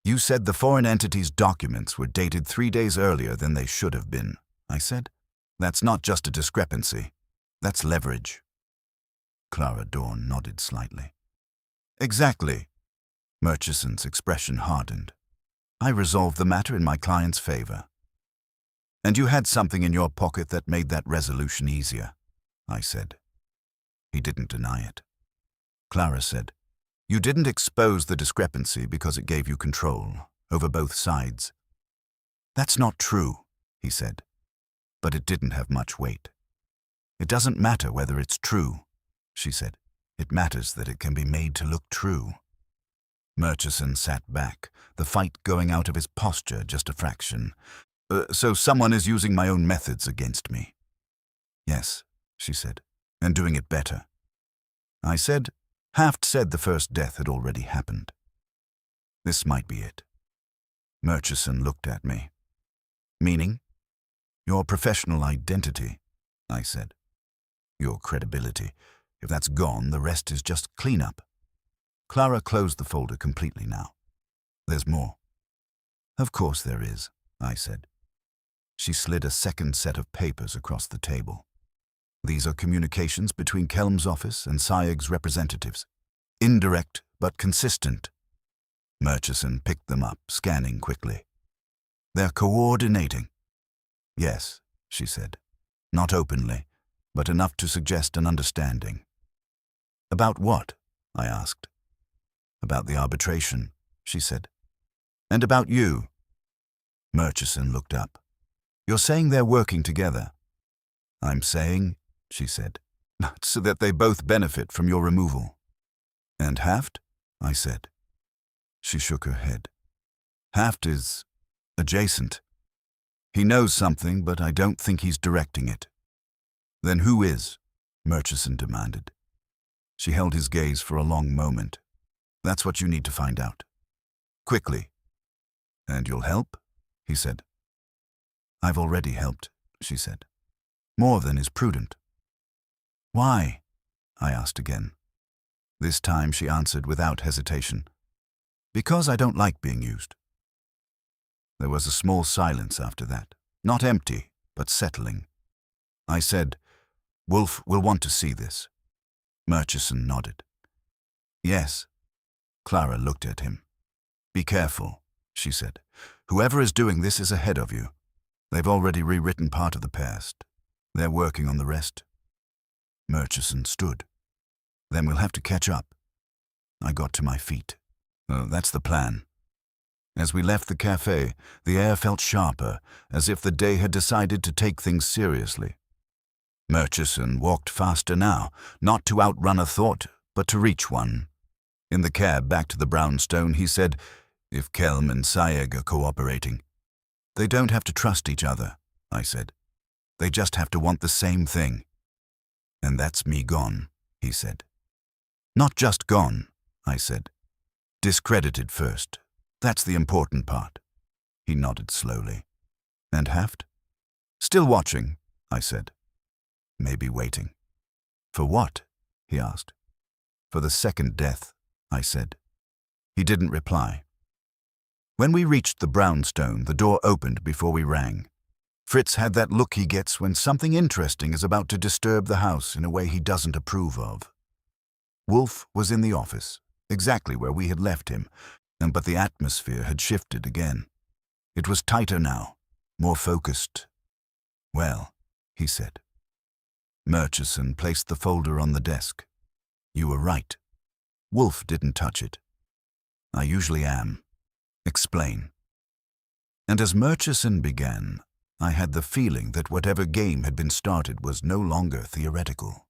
You said the foreign entity's documents were dated 3 days earlier than they should have been, I said. That's not just a discrepancy. That's leverage. Clara Dorn nodded slightly. Exactly. Murchison's expression hardened. I resolved the matter in my client's favor. And you had something in your pocket that made that resolution easier, I said. He didn't deny it. Clara said, you didn't expose the discrepancy because it gave you control over both sides. That's not true, he said. But it didn't have much weight. It doesn't matter whether it's true, she said. It matters that it can be made to look true. Murchison sat back, the fight going out of his posture just a fraction. So someone is using my own methods against me. Yes, she said, and doing it better. I said, Haft said the first death had already happened. This might be it. Murchison looked at me. Meaning? Your professional identity, I said. Your credibility. If that's gone, the rest is just cleanup. Clara closed the folder completely now. There's more. Of course there is, I said. She slid a second set of papers across the table. These are communications between Kelm's office and SIAG's representatives. Indirect, but consistent. Murchison picked them up, scanning quickly. They're coordinating. Yes, she said. Not openly, but enough to suggest an understanding. About what? I asked. About the arbitration, she said. And about you. Murchison looked up. You're saying they're working together? I'm saying, she said, so that they both benefit from your removal. And Haft? I said. She shook her head. Haft is adjacent. He knows something, but I don't think he's directing it. Then who is? Murchison demanded. She held his gaze for a long moment. That's what you need to find out. Quickly. And you'll help? He said. I've already helped, she said. More than is prudent. Why? I asked again. This time she answered without hesitation. Because I don't like being used. There was a small silence after that, not empty, but settling. I said, Wolfe will want to see this. Murchison nodded. Yes. Clara looked at him. Be careful, she said. Whoever is doing this is ahead of you. They've already rewritten part of the past. They're working on the rest. Murchison stood. Then we'll have to catch up. I got to my feet. Oh, that's the plan. As we left the cafe, the air felt sharper, as if the day had decided to take things seriously. Murchison walked faster now, not to outrun a thought, but to reach one. In the cab back to the brownstone, he said, if Kelm and SIAG are cooperating. They don't have to trust each other, I said. They just have to want the same thing. And that's me gone, he said. Not just gone, I said. Discredited first. That's the important part. He nodded slowly. And Haft? Still watching, I said. Maybe waiting. For what? He asked. For the second death, I said. He didn't reply. When we reached the brownstone, the door opened before we rang. Fritz had that look he gets when something interesting is about to disturb the house in a way he doesn't approve of. Wolfe was in the office, exactly where we had left him, but the atmosphere had shifted again. It was tighter now, more focused. Well, he said. Murchison placed the folder on the desk. You were right. Wolfe didn't touch it. I usually am. Explain. And as Murchison began, I had the feeling that whatever game had been started was no longer theoretical.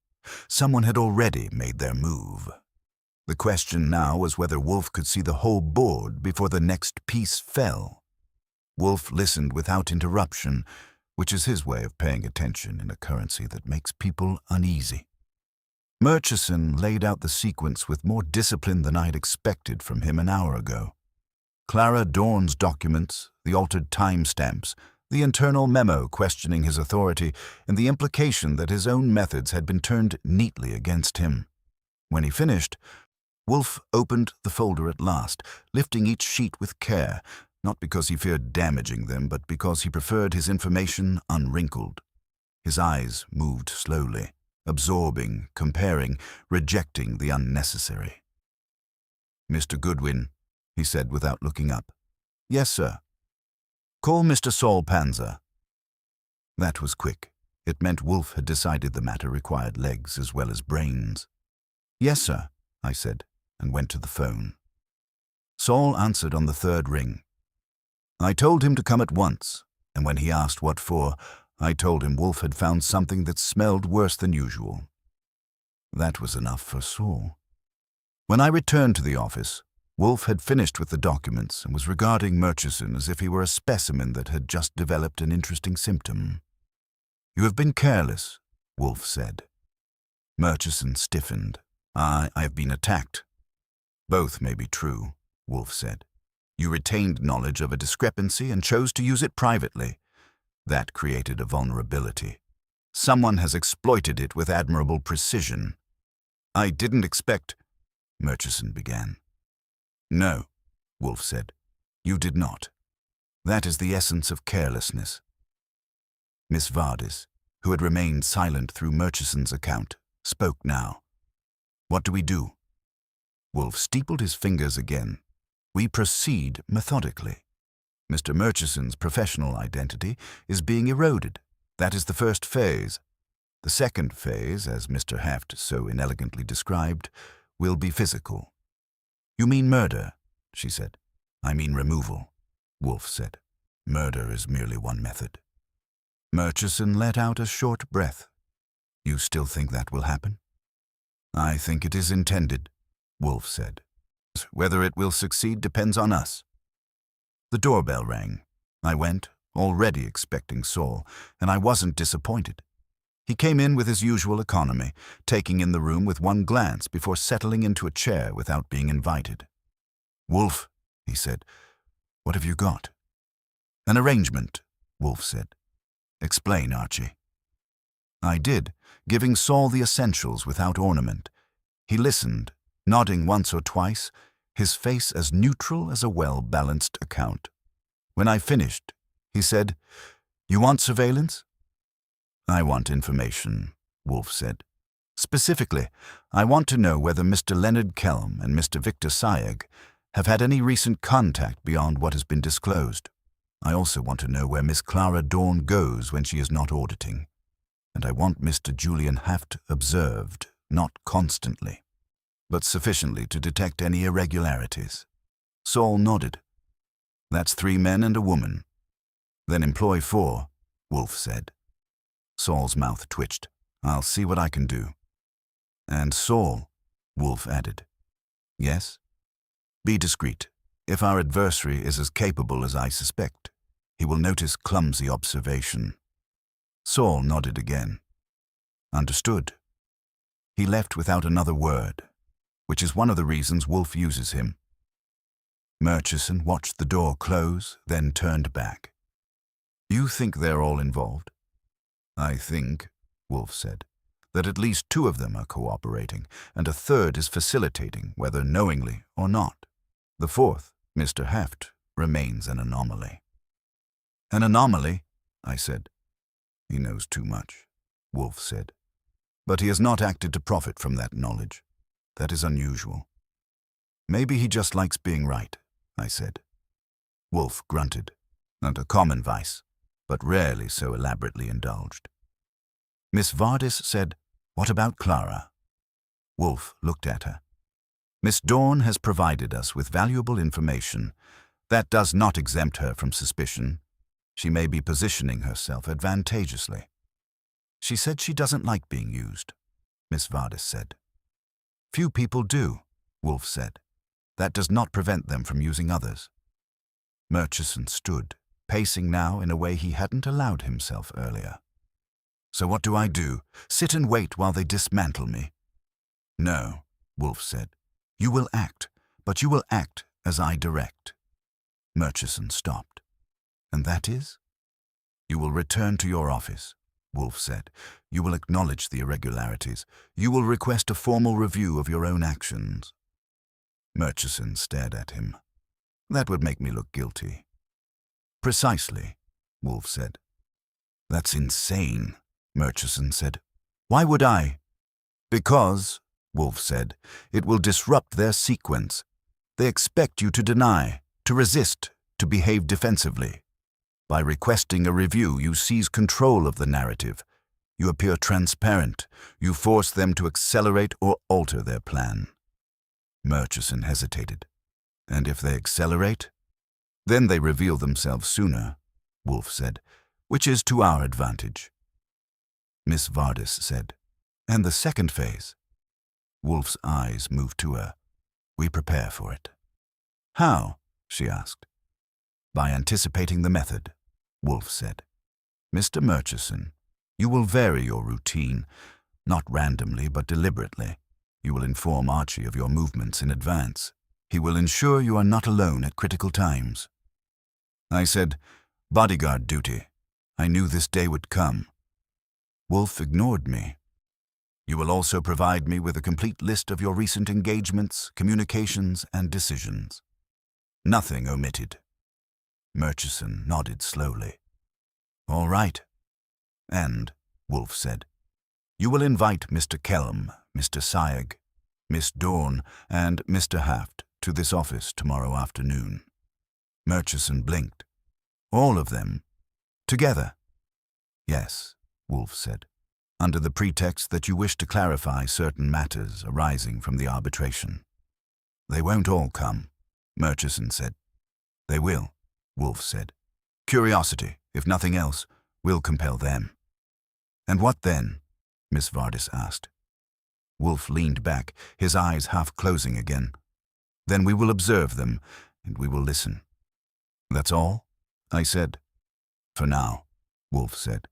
Someone had already made their move. The question now was whether Wolfe could see the whole board before the next piece fell. Wolfe listened without interruption, which is his way of paying attention in a currency that makes people uneasy. Murchison laid out the sequence with more discipline than I had expected from him an hour ago. Clara Dorn's documents, the altered timestamps, the internal memo questioning his authority, and the implication that his own methods had been turned neatly against him. When he finished, Wolfe opened the folder at last, lifting each sheet with care, not because he feared damaging them, but because he preferred his information unwrinkled. His eyes moved slowly, absorbing, comparing, rejecting the unnecessary. Mr. Goodwin, he said without looking up. Yes, sir. Call Mr. Saul Panzer. That was quick. It meant Wolfe had decided the matter required legs as well as brains. Yes, sir, I said, and went to the phone. Saul answered on the third ring. I told him to come at once, and when he asked what for, I told him Wolfe had found something that smelled worse than usual. That was enough for Saul. When I returned to the office, Wolfe had finished with the documents and was regarding Murchison as if he were a specimen that had just developed an interesting symptom. You have been careless, Wolfe said. Murchison stiffened. I have been attacked. Both may be true, Wolfe said. You retained knowledge of a discrepancy and chose to use it privately. That created a vulnerability. Someone has exploited it with admirable precision. I didn't expect... Murchison began. No, Wolfe said. You did not. That is the essence of carelessness. Miss Vardis, who had remained silent through Murchison's account, spoke now. What do we do? Wolfe steepled his fingers again. We proceed methodically. Mr. Murchison's professional identity is being eroded. That is the first phase. The second phase, as Mr. Haft so inelegantly described, will be physical. You mean murder, she said. I mean removal, Wolfe said. Murder is merely one method. Murchison let out a short breath. You still think that will happen? I think it is intended, Wolfe said. Whether it will succeed depends on us. The doorbell rang. I went, already expecting Saul, and I wasn't disappointed. He came in with his usual economy, taking in the room with one glance before settling into a chair without being invited. Wolfe, he said, what have you got? An arrangement, Wolfe said. Explain, Archie. I did, giving Saul the essentials without ornament. He listened, nodding once or twice, his face as neutral as a well-balanced account. When I finished, he said, You want surveillance? I want information, Wolfe said. Specifically, I want to know whether Mr. Leonard Kelm and Mr. Victor Sayegh have had any recent contact beyond what has been disclosed. I also want to know where Miss Clara Dorn goes when she is not auditing. And I want Mr. Julian Haft observed, not constantly, but sufficiently to detect any irregularities. Saul nodded. That's 3 men and a woman. Then employ 4, Wolfe said. Saul's mouth twitched. I'll see what I can do. And Saul, Wolfe added. Yes? Be discreet. If our adversary is as capable as I suspect, he will notice clumsy observation. Saul nodded again. Understood. He left without another word, which is one of the reasons Wolfe uses him. Murchison watched the door close, then turned back. You think they're all involved? I think, Wolfe said, that at least 2 of them are cooperating, and a third is facilitating, whether knowingly or not. The 4th, Mr. Haft, remains an anomaly. An anomaly? I said. He knows too much, Wolfe said. But he has not acted to profit from that knowledge. That is unusual. Maybe he just likes being right, I said. Wolfe grunted. And a common vice, but rarely so elaborately indulged. Miss Vardis said, What about Clara? Wolfe looked at her. Miss Dorn has provided us with valuable information. That does not exempt her from suspicion. She may be positioning herself advantageously. She said she doesn't like being used, Miss Vardis said. Few people do, Wolfe said. That does not prevent them from using others. Murchison stood, pacing now in a way he hadn't allowed himself earlier. So what do I do? Sit and wait while they dismantle me? No, Wolfe said. You will act, but you will act as I direct. Murchison stopped. And that is? You will return to your office, Wolfe said. You will acknowledge the irregularities. You will request a formal review of your own actions. Murchison stared at him. That would make me look guilty. Precisely, Wolfe said. That's insane, Murchison said. Why would I? Because, Wolfe said, it will disrupt their sequence. They expect you to deny, to resist, to behave defensively. By requesting a review, you seize control of the narrative. You appear transparent. You force them to accelerate or alter their plan. Murchison hesitated. And if they accelerate? Then they reveal themselves sooner, Wolfe said, which is to our advantage. Miss Vardis said, And the second phase? Wolfe's eyes moved to her. We prepare for it. How? She asked. By anticipating the method, Wolfe said. Mr. Murchison, you will vary your routine, not randomly but deliberately. You will inform Archie of your movements in advance. He will ensure you are not alone at critical times. I said, bodyguard duty. I knew this day would come. Wolfe ignored me. You will also provide me with a complete list of your recent engagements, communications, and decisions. Nothing omitted. Murchison nodded slowly. All right. And, Wolfe said, you will invite Mr. Kellum, Mr. Syag, Miss Dawn, and Mr. Haft to this office tomorrow afternoon. Murchison blinked. All of them? Together? Yes, Wolfe said, under the pretext that you wish to clarify certain matters arising from the arbitration. They won't all come, Murchison said. They will, Wolfe said. Curiosity, if nothing else, will compel them. And what then? Miss Vardis asked. Wolfe leaned back, his eyes half closing again. Then we will observe them, and we will listen. That's all? I said. For now, Wolfe said.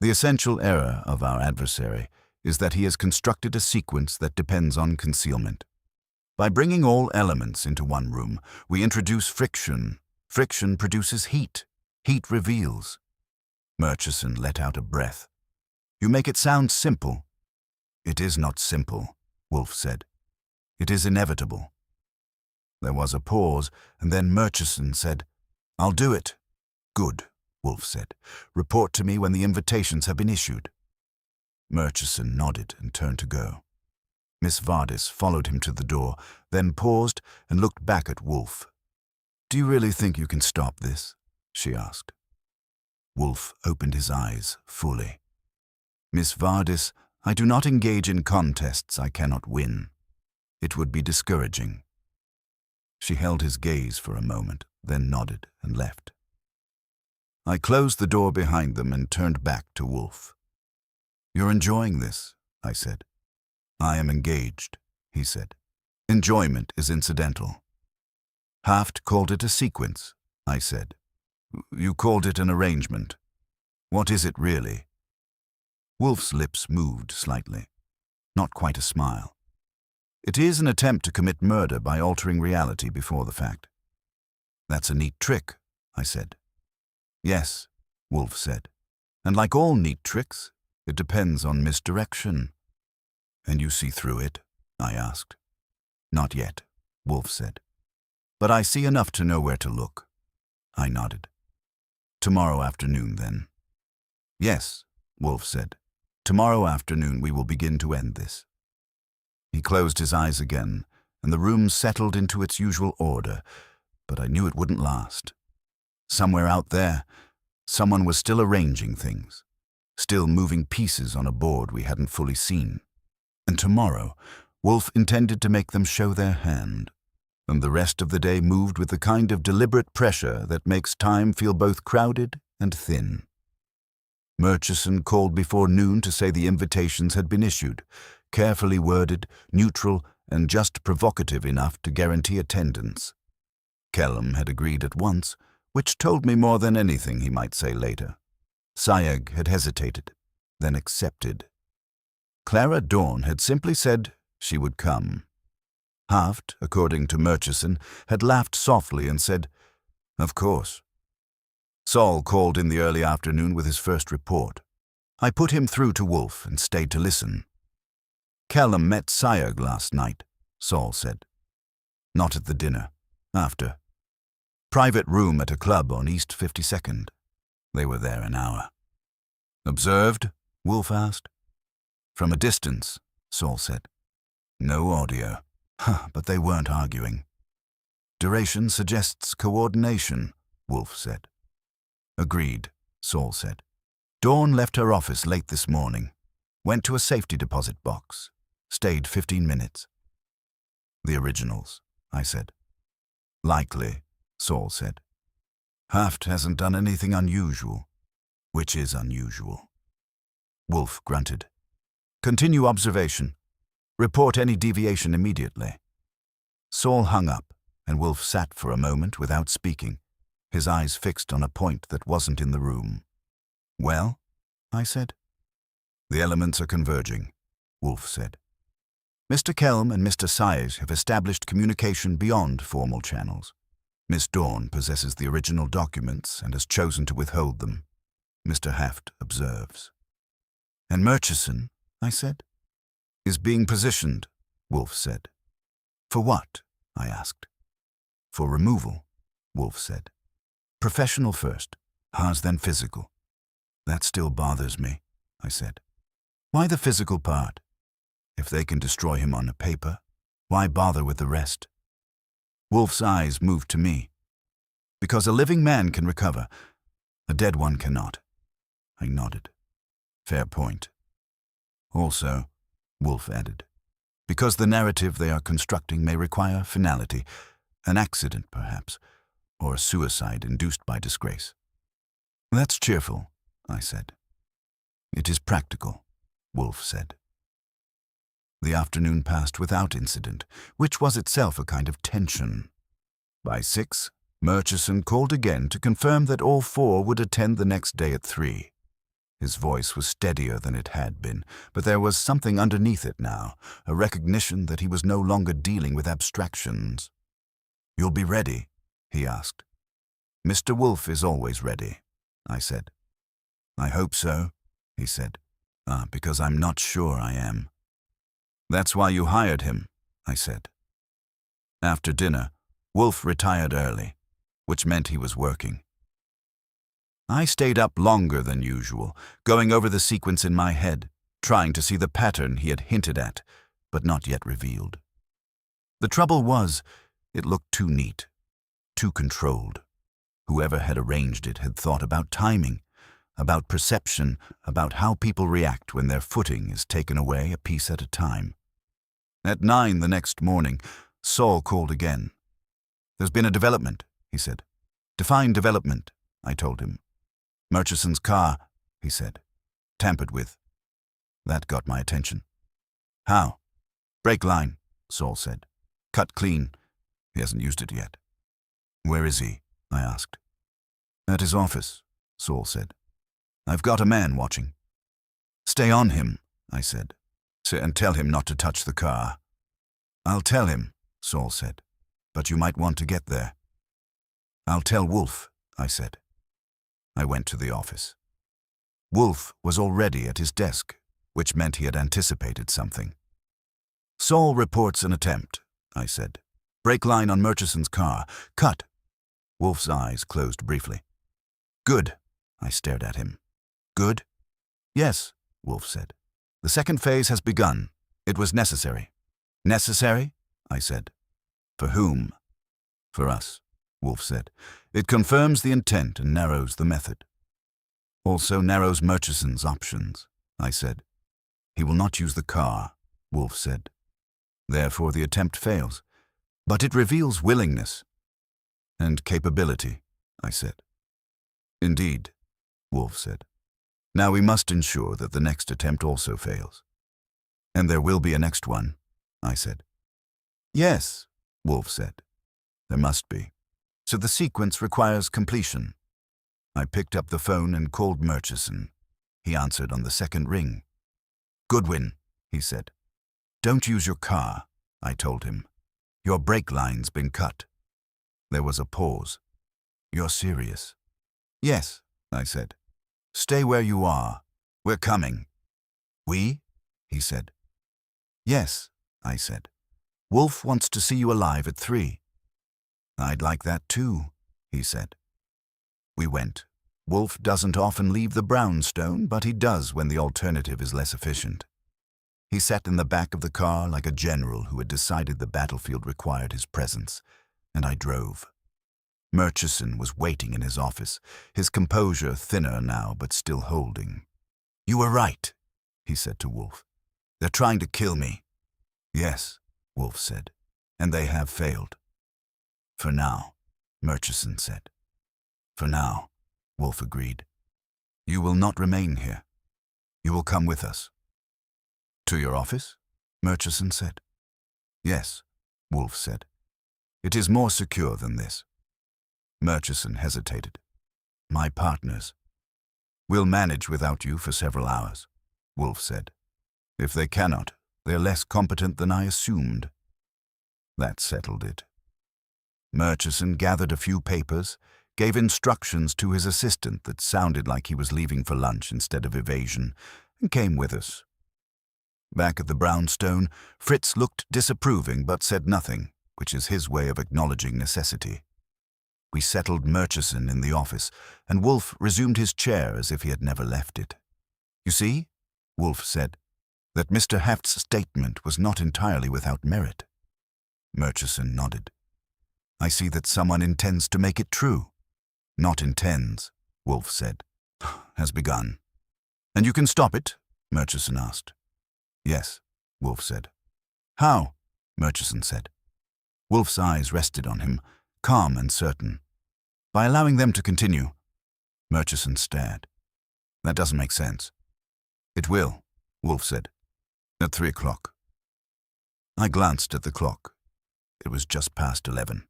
The essential error of our adversary is that he has constructed a sequence that depends on concealment. By bringing all elements into one room, we introduce friction. Friction produces heat. Heat reveals. Murchison let out a breath. You make it sound simple. It is not simple, Wolfe said. It is inevitable. There was a pause, and then Murchison said, I'll do it. Good, Wolfe said. Report to me when the invitations have been issued. Murchison nodded and turned to go. Miss Vardis followed him to the door, then paused and looked back at Wolfe. Do you really think you can stop this? She asked. Wolfe opened his eyes fully. Miss Vardis, I do not engage in contests I cannot win. It would be discouraging. She held his gaze for a moment, then nodded and left. I closed the door behind them and turned back to Wolfe. You're enjoying this, I said. I am engaged, he said. Enjoyment is incidental. Haft called it a sequence, I said. You called it an arrangement. What is it really? Wolfe's lips moved slightly. Not quite a smile. It is an attempt to commit murder by altering reality before the fact. That's a neat trick, I said. Yes, Wolfe said. And like all neat tricks, it depends on misdirection. And you see through it? I asked. Not yet, Wolfe said. But I see enough to know where to look. I nodded. Tomorrow afternoon, then. Yes, Wolfe said. Tomorrow afternoon we will begin to end this. He closed his eyes again, and the room settled into its usual order, but I knew it wouldn't last. Somewhere out there, someone was still arranging things, still moving pieces on a board we hadn't fully seen. And tomorrow, Wolfe intended to make them show their hand, and the rest of the day moved with the kind of deliberate pressure that makes time feel both crowded and thin. Murchison called before noon to say the invitations had been issued, carefully worded, neutral, and just provocative enough to guarantee attendance. Kellum had agreed at once, which told me more than anything he might say later. Syag had hesitated, then accepted. Clara Dawn had simply said she would come. Haft, according to Murchison, had laughed softly and said, Of course. Saul called in the early afternoon with his first report. I put him through to Wolfe and stayed to listen. Kellum met Syag last night, Saul said. Not at the dinner. After. Private room at a club on East 52nd. They were there an hour. Observed? Wolfe asked. From a distance, Saul said. No audio. But they weren't arguing. Duration suggests coordination, Wolfe said. Agreed, Saul said. Dawn left her office late this morning. Went to a safety deposit box. Stayed 15 minutes. The originals, I said. Likely, Saul said. Haft hasn't done anything unusual. Which is unusual. Wolfe grunted. Continue observation. Report any deviation immediately. Saul hung up, and Wolfe sat for a moment without speaking, his eyes fixed on a point that wasn't in the room. Well, I said. The elements are converging, Wolfe said. Mr. Kellum and Mr. Syage have established communication beyond formal channels. Miss Dawn possesses the original documents and has chosen to withhold them. Mr. Haft observes. And Murchison, I said. Is being positioned, Wolfe said. For what? I asked. For removal, Wolfe said. Professional first, ours then physical. That still bothers me, I said. Why the physical part? If they can destroy him on a paper, why bother with the rest? Wolfe's eyes moved to me. Because a living man can recover, a dead one cannot. I nodded. Fair point. Also, Wolfe added, because the narrative they are constructing may require finality, an accident perhaps, or a suicide induced by disgrace. That's cheerful, I said. It is practical, Wolfe said. The afternoon passed without incident, which was itself a kind of tension. By 6, Murchison called again to confirm that all 4 would attend the next day at 3. His voice was steadier than it had been, but there was something underneath it now, a recognition that he was no longer dealing with abstractions. You'll be ready? He asked. Mr. Wolfe is always ready, I said. I hope so, he said. Because I'm not sure I am. That's why you hired him, I said. After dinner, Wolfe retired early, which meant he was working. I stayed up longer than usual, going over the sequence in my head, trying to see the pattern he had hinted at, but not yet revealed. The trouble was, it looked too neat, too controlled. Whoever had arranged it had thought about timing, about perception, about how people react when their footing is taken away a piece at a time. At 9 the next morning, Saul called again. There's been a development, he said. Define development, I told him. Murchison's car, he said. Tampered with. That got my attention. How? Brake line, Saul said. Cut clean. He hasn't used it yet. Where is he? I asked. At his office, Saul said. I've got a man watching. Stay on him, I said. And tell him not to touch the car. I'll tell him, Saul said. But you might want to get there. I'll tell Wolfe, I said. I went to the office. Wolfe was already at his desk, which meant he had anticipated something. Saul reports an attempt, I said. Brake line on Murchison's car. Cut. Wolfe's eyes closed briefly. Good, I stared at him. Good? Yes, Wolfe said. The second phase has begun. It was necessary. Necessary? I said. For whom? For us, Wolfe said. It confirms the intent and narrows the method. Also narrows Murchison's options, I said. He will not use the car, Wolfe said. Therefore the attempt fails. But it reveals willingness. And capability, I said. Indeed, Wolfe said. Now we must ensure that the next attempt also fails. And there will be a next one, I said. Yes, Wolfe said. There must be. So the sequence requires completion. I picked up the phone and called Murchison. He answered on the second ring. Goodwin, he said. Don't use your car, I told him. Your brake line's been cut. There was a pause. You're serious? Yes, I said. Stay where you are. We're coming. We? He said. Yes, I said. Wolfe wants to see you alive at 3. I'd like that too, he said. We went. Wolfe doesn't often leave the brownstone, but he does when the alternative is less efficient. He sat in the back of the car like a general who had decided the battlefield required his presence, and I drove. Murchison was waiting in his office, his composure thinner now but still holding. You were right, he said to Wolfe. They're trying to kill me. Yes, Wolfe said, and they have failed. For now, Murchison said. For now, Wolfe agreed. You will not remain here. You will come with us. To your office? Murchison said. Yes, Wolfe said. It is more secure than this. Murchison hesitated. My partners. We'll manage without you for several hours, Wolfe said. If they cannot, they're less competent than I assumed. That settled it. Murchison gathered a few papers, gave instructions to his assistant that sounded like he was leaving for lunch instead of evasion, and came with us. Back at the brownstone, Fritz looked disapproving but said nothing, which is his way of acknowledging necessity. We settled Murchison in the office, and Wolfe resumed his chair as if he had never left it. "You see," Wolfe said, "that Mr. Heft's statement was not entirely without merit." Murchison nodded. "I see that someone intends to make it true." "Not intends," Wolfe said. "Has begun." "And you can stop it?" Murchison asked. "Yes," Wolfe said. "How?" Murchison said. Wolfe's eyes rested on him, calm and certain. "By allowing them to continue." Murchison stared. "That doesn't make sense." "It will," Wolfe said. "At 3 o'clock. I glanced at the clock. It was just past 11.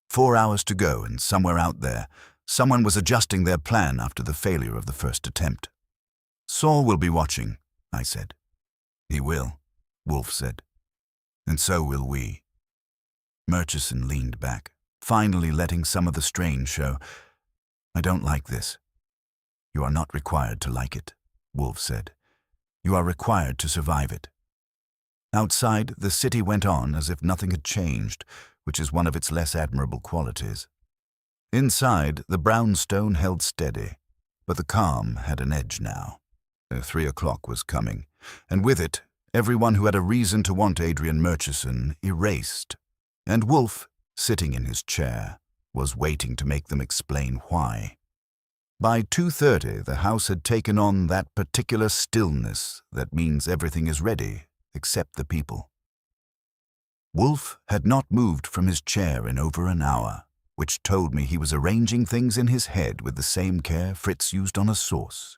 4 hours to go, and somewhere out there, someone was adjusting their plan after the failure of the first attempt. "Saul will be watching," I said. "He will," Wolfe said. "And so will we." Murchison leaned back, finally letting some of the strain show. "I don't like this." "You are not required to like it," Wolfe said. "You are required to survive it." Outside, the city went on as if nothing had changed, which is one of its less admirable qualities. Inside, the brownstone held steady, but the calm had an edge now. 3 o'clock was coming, and with it, everyone who had a reason to want Adrian Murchison erased, and Wolfe, sitting in his chair, was waiting to make them explain why. By 2:30, the house had taken on that particular stillness that means everything is ready, except the people. Wolfe had not moved from his chair in over an hour, which told me he was arranging things in his head with the same care Fritz used on a sauce.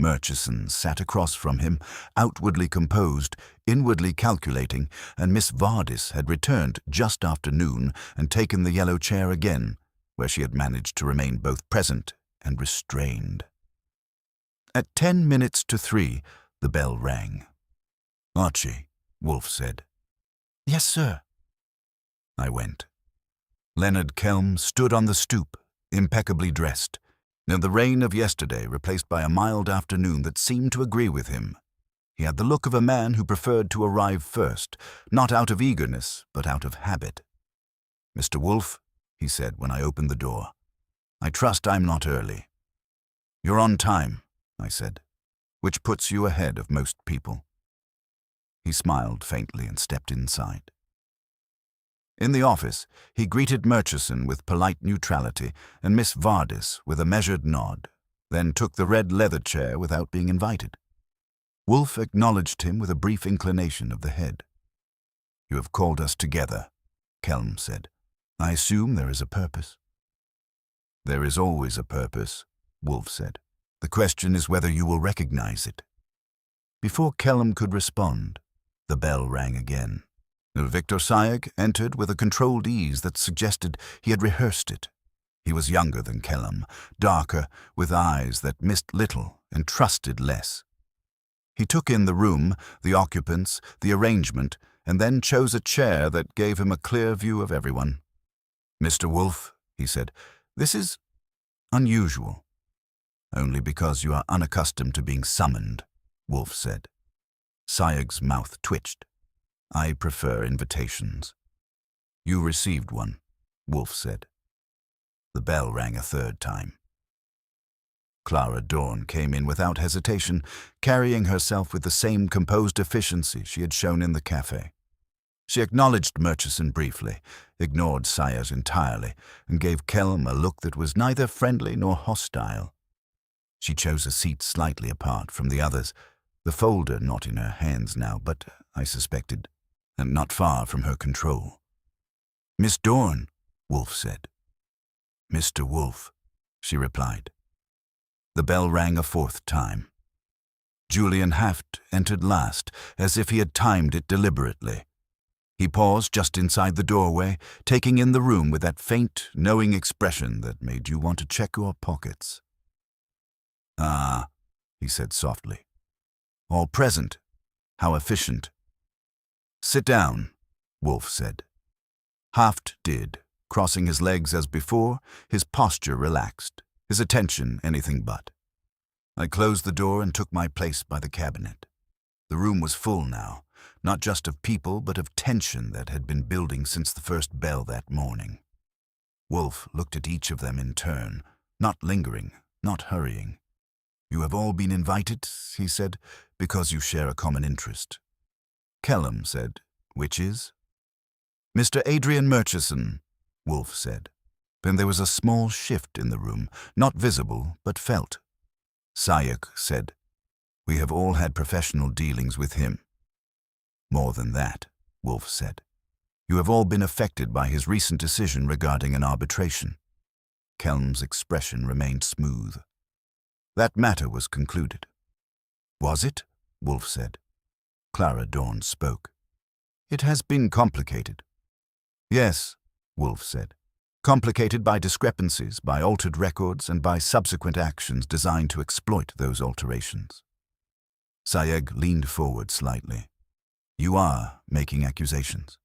Murchison sat across from him, outwardly composed, inwardly calculating, and Miss Vardis had returned just after noon and taken the yellow chair again, where she had managed to remain both present and restrained. At 10 minutes to 3, the bell rang. "Archie," Wolfe said. "Yes, sir." I went. Leonard Kelm stood on the stoop, impeccably dressed, in the rain of yesterday replaced by a mild afternoon that seemed to agree with him. He had the look of a man who preferred to arrive first, not out of eagerness, but out of habit. "Mr. Wolfe," he said when I opened the door, "I trust I'm not early." "You're on time," I said, "which puts you ahead of most people." He smiled faintly and stepped inside. In the office, he greeted Murchison with polite neutrality and Miss Vardis with a measured nod, then took the red leather chair without being invited. Wolfe acknowledged him with a brief inclination of the head. "You have called us together," Kelm said. "I assume there is a purpose." "There is always a purpose," Wolfe said. "The question is whether you will recognize it." Before Kelm could respond, the bell rang again. Victor Sayegh entered with a controlled ease that suggested he had rehearsed it. He was younger than Kelm, darker, with eyes that missed little and trusted less. He took in the room, the occupants, the arrangement, and then chose a chair that gave him a clear view of everyone. "Mr. Wolfe," he said, "this is unusual." "Only because you are unaccustomed to being summoned," Wolfe said. Sayegh's mouth twitched. "I prefer invitations." "You received one," Wolfe said. The bell rang a third time. Clara Dorn came in without hesitation, carrying herself with the same composed efficiency she had shown in the cafe. She acknowledged Murchison briefly, ignored Sayers entirely, and gave Kelm a look that was neither friendly nor hostile. She chose a seat slightly apart from the others, the folder not in her hands now, but, I suspected, and not far from her control. "Miss Dorn," Wolfe said. "Mr. Wolfe," she replied. The bell rang a fourth time. Julian Haft entered last, as if he had timed it deliberately. He paused just inside the doorway, taking in the room with that faint, knowing expression that made you want to check your pockets. "Ah," he said softly. "All present. How efficient." "Sit down," Wolfe said. Haft did, crossing his legs as before, his posture relaxed, his attention anything but. I closed the door and took my place by the cabinet. The room was full now, not just of people but of tension that had been building since the first bell that morning. Wolfe looked at each of them in turn, not lingering, not hurrying. "You have all been invited," he said, "because you share a common interest." Kellum said, "Which is?" "Mr. Adrian Murchison," Wolfe said. Then there was a small shift in the room, not visible, but felt. Sayek said, "We have all had professional dealings with him." "More than that," Wolfe said. "You have all been affected by his recent decision regarding an arbitration." Kellum's expression remained smooth. "That matter was concluded." "Was it?" Wolfe said. Clara Dorn spoke. "It has been complicated." "Yes," Wolfe said. "Complicated by discrepancies, by altered records, and by subsequent actions designed to exploit those alterations." Sayeg leaned forward slightly. "You are making accusations."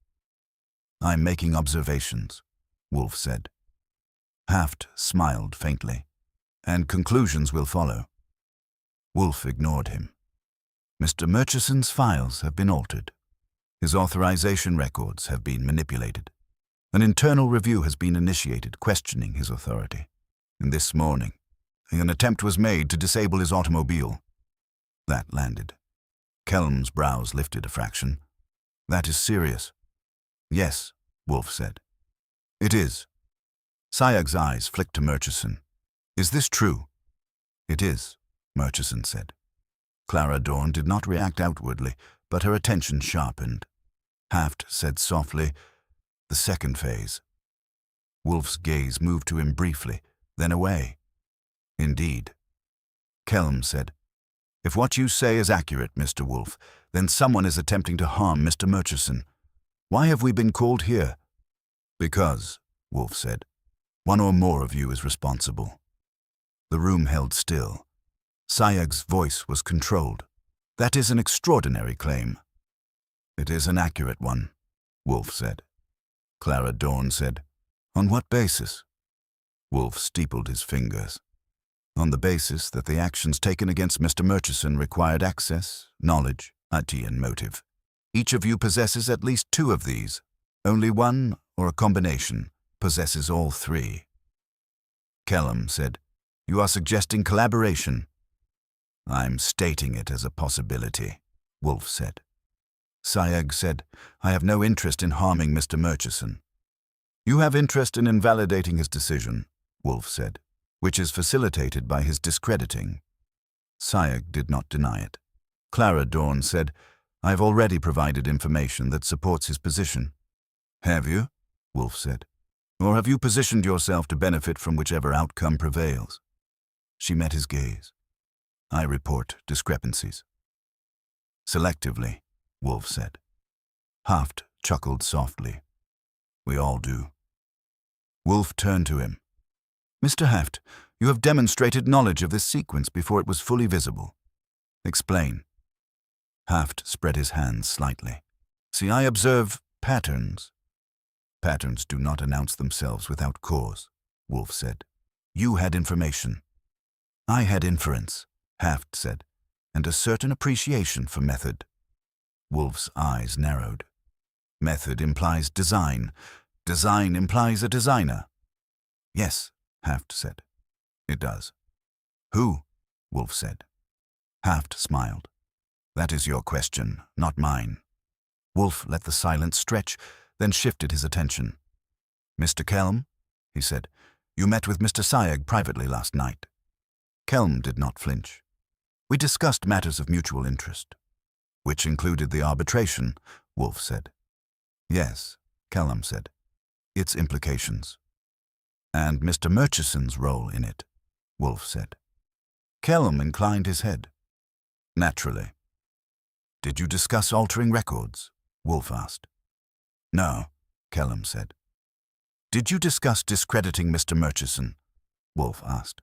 "I'm making observations," Wolfe said. Haft smiled faintly. "And conclusions will follow." Wolfe ignored him. "Mr. Murchison's files have been altered. His authorization records have been manipulated. An internal review has been initiated questioning his authority. And this morning, an attempt was made to disable his automobile." That landed. Kellum's brows lifted a fraction. "That is serious." "Yes," Wolfe said. "It is." Sayeg's eyes flicked to Murchison. "Is this true?" "It is," Murchison said. Clara Dorn did not react outwardly, but her attention sharpened. Haft said softly, "The second phase." Wolfe's gaze moved to him briefly, then away. "Indeed." Kellum said, "If what you say is accurate, Mr. Wolfe, then someone is attempting to harm Mr. Murchison. Why have we been called here?" "Because," Wolfe said, "one or more of you is responsible." The room held still. Sayeg's voice was controlled. "That is an extraordinary claim." "It is an accurate one," Wolfe said. Clara Dorn said, "On what basis?" Wolfe steepled his fingers. "On the basis that the actions taken against Mr. Murchison required access, knowledge, idea, and motive. Each of you possesses at least two of these. Only one, or a combination, possesses all three." Kellum said, "You are suggesting collaboration." "I'm stating it as a possibility," Wolfe said. Sayeg said, "I have no interest in harming Mr. Murchison." "You have interest in invalidating his decision," Wolfe said, "which is facilitated by his discrediting." Sayeg did not deny it. Clara Dorn said, "I have already provided information that supports his position." "Have you?" Wolfe said. "Or have you positioned yourself to benefit from whichever outcome prevails?" She met his gaze. "I report discrepancies." "Selectively," Wolfe said. Haft chuckled softly. "We all do." Wolfe turned to him. "Mr. Haft, you have demonstrated knowledge of this sequence before it was fully visible. Explain." Haft spread his hands slightly. "See, I observe patterns." "Patterns do not announce themselves without cause," Wolfe said. "You had information." "I had inference," Haft said, "and a certain appreciation for method." Wolfe's eyes narrowed. "Method implies design. Design implies a designer." "Yes," Haft said. "It does." "Who?" Wolfe said. Haft smiled. "That is your question, not mine." Wolfe let the silence stretch, then shifted his attention. "Mr. Kellum," he said, "you met with Mr. Sayeg privately last night." Kellum did not flinch. "We discussed matters of mutual interest." "Which included the arbitration," Wolfe said. "Yes," Kellum said. "Its implications." "And Mr. Murchison's role in it," Wolfe said. Kellum inclined his head. "Naturally." "Did you discuss altering records?" Wolfe asked. "No," Kellum said. "Did you discuss discrediting Mr. Murchison?" Wolfe asked.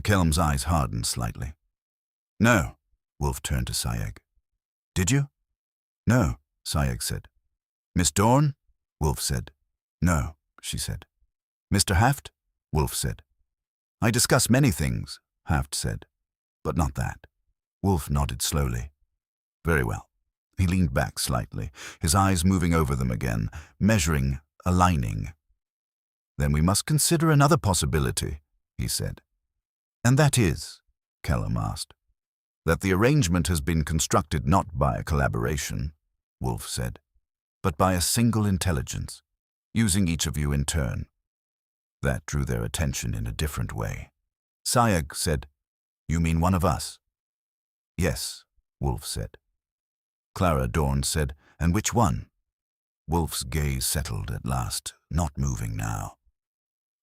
Kellum's eyes hardened slightly. "No," Wolfe turned to Sayeg. "Did you?" "No," Sayeg said. "Miss Dorn?" Wolfe said. "No," she said. "Mr. Haft?" Wolfe said. "I discuss many things," Haft said, "but not that." Wolfe nodded slowly. Very well. He leaned back slightly, his eyes moving over them again, measuring, aligning. Then we must consider another possibility, he said. And that is, Kellum asked, that the arrangement has been constructed not by a collaboration, Wolfe said, but by a single intelligence, using each of you in turn. That drew their attention in a different way. Sayag said, You mean one of us? Yes, Wolfe said. Clara Dorn said, And which one? Wolfe's gaze settled at last, not moving now.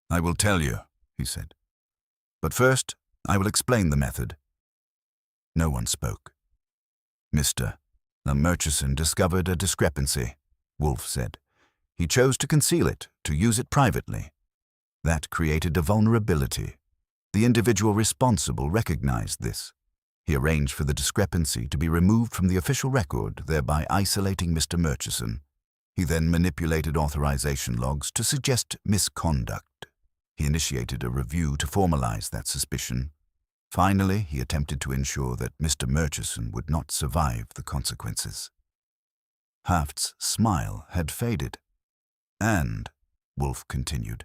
I will tell you, he said. But first, I will explain the method. No one spoke. Mr. Murchison discovered a discrepancy, Wolfe said. He chose to conceal it, to use it privately. That created a vulnerability. The individual responsible recognized this. He arranged for the discrepancy to be removed from the official record, thereby isolating Mr. Murchison. He then manipulated authorization logs to suggest misconduct. He initiated a review to formalize that suspicion. Finally, he attempted to ensure that Mr. Murchison would not survive the consequences. Haft's smile had faded. And, Wolfe continued,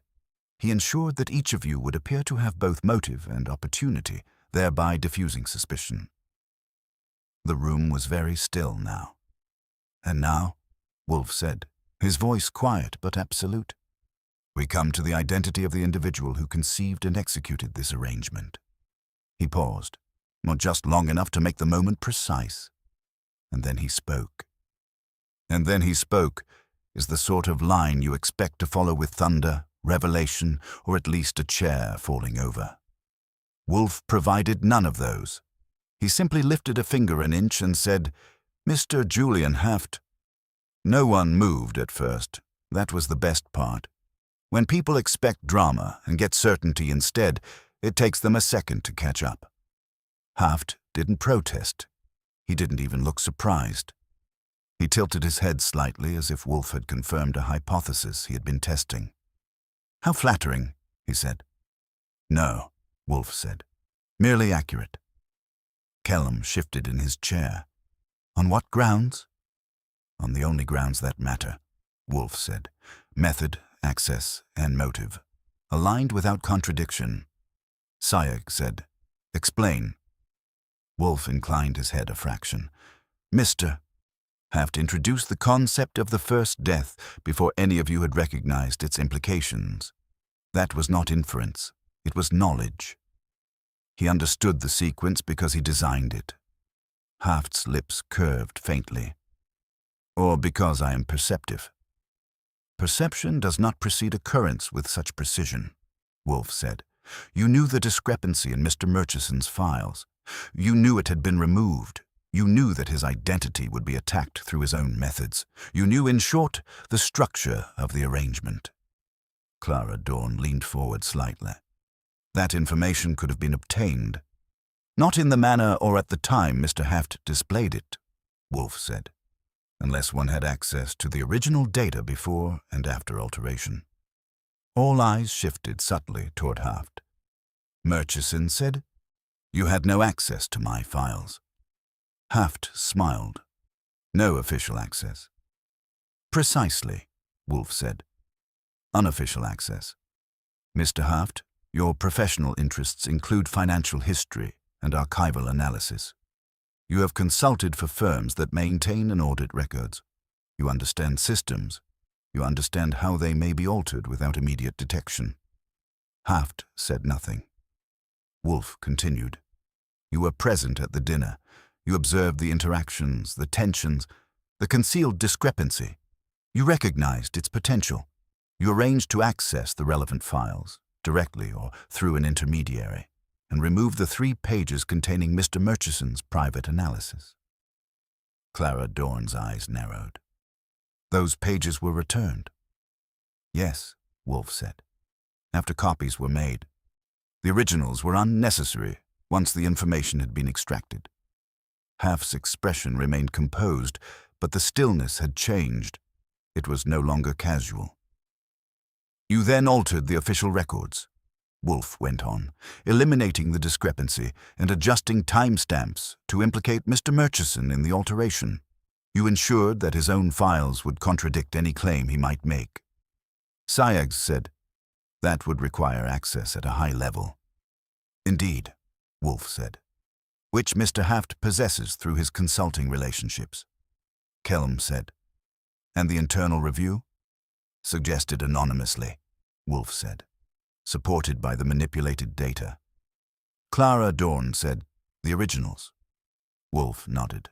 he ensured that each of you would appear to have both motive and opportunity, thereby diffusing suspicion. The room was very still now. And now, Wolfe said, his voice quiet but absolute, we come to the identity of the individual who conceived and executed this arrangement. He paused, not just long enough to make the moment precise. And then he spoke. And then he spoke is the sort of line you expect to follow with thunder, revelation, or at least a chair falling over. Wolfe provided none of those. He simply lifted a finger an inch and said, Mr. Julian Haft. No one moved at first. That was the best part. When people expect drama and get certainty instead, it takes them a second to catch up. Haft didn't protest. He didn't even look surprised. He tilted his head slightly as if Wolfe had confirmed a hypothesis he had been testing. How flattering, he said. No, Wolfe said. Merely accurate. Kellum shifted in his chair. On what grounds? On the only grounds that matter, Wolfe said. Method, access, and motive. Aligned without contradiction. Sayag said, Explain. Wolfe inclined his head a fraction. Mr. Haft introduced the concept of the first death before any of you had recognized its implications. That was not inference. It was knowledge. He understood the sequence because he designed it. Haft's lips curved faintly. Or because I am perceptive. Perception does not precede occurrence with such precision, Wolfe said. You knew the discrepancy in Mr. Murchison's files. You knew it had been removed. You knew that his identity would be attacked through his own methods. You knew, in short, the structure of the arrangement. Clara Dorn leaned forward slightly. That information could have been obtained. Not in the manner or at the time Mr. Haft displayed it, Wolfe said, unless one had access to the original data before and after alteration. All eyes shifted subtly toward Haft. Murchison said, You had no access to my files. Haft smiled. No official access. Precisely, Wolfe said. Unofficial access. Mr. Haft, your professional interests include financial history and archival analysis. You have consulted for firms that maintain and audit records. You understand systems. You understand how they may be altered without immediate detection. Haft said nothing. Wolfe continued. You were present at the dinner. You observed the interactions, the tensions, the concealed discrepancy. You recognized its potential. You arranged to access the relevant files, directly or through an intermediary, and remove the 3 pages containing Mr. Murchison's private analysis. Clara Dorn's eyes narrowed. Those pages were returned. Yes, Wolfe said, after copies were made. The originals were unnecessary once the information had been extracted. Haft's expression remained composed, but the stillness had changed. It was no longer casual. You then altered the official records. Wolfe went on, eliminating the discrepancy and adjusting timestamps to implicate Mr. Murchison in the alteration. You ensured that his own files would contradict any claim he might make. Syaggs said, that would require access at a high level. Indeed, Wolfe said, which Mr. Haft possesses through his consulting relationships. Kelm said, and the internal review? Suggested anonymously, Wolfe said, supported by the manipulated data. Clara Dorn said, the originals. Wolfe nodded.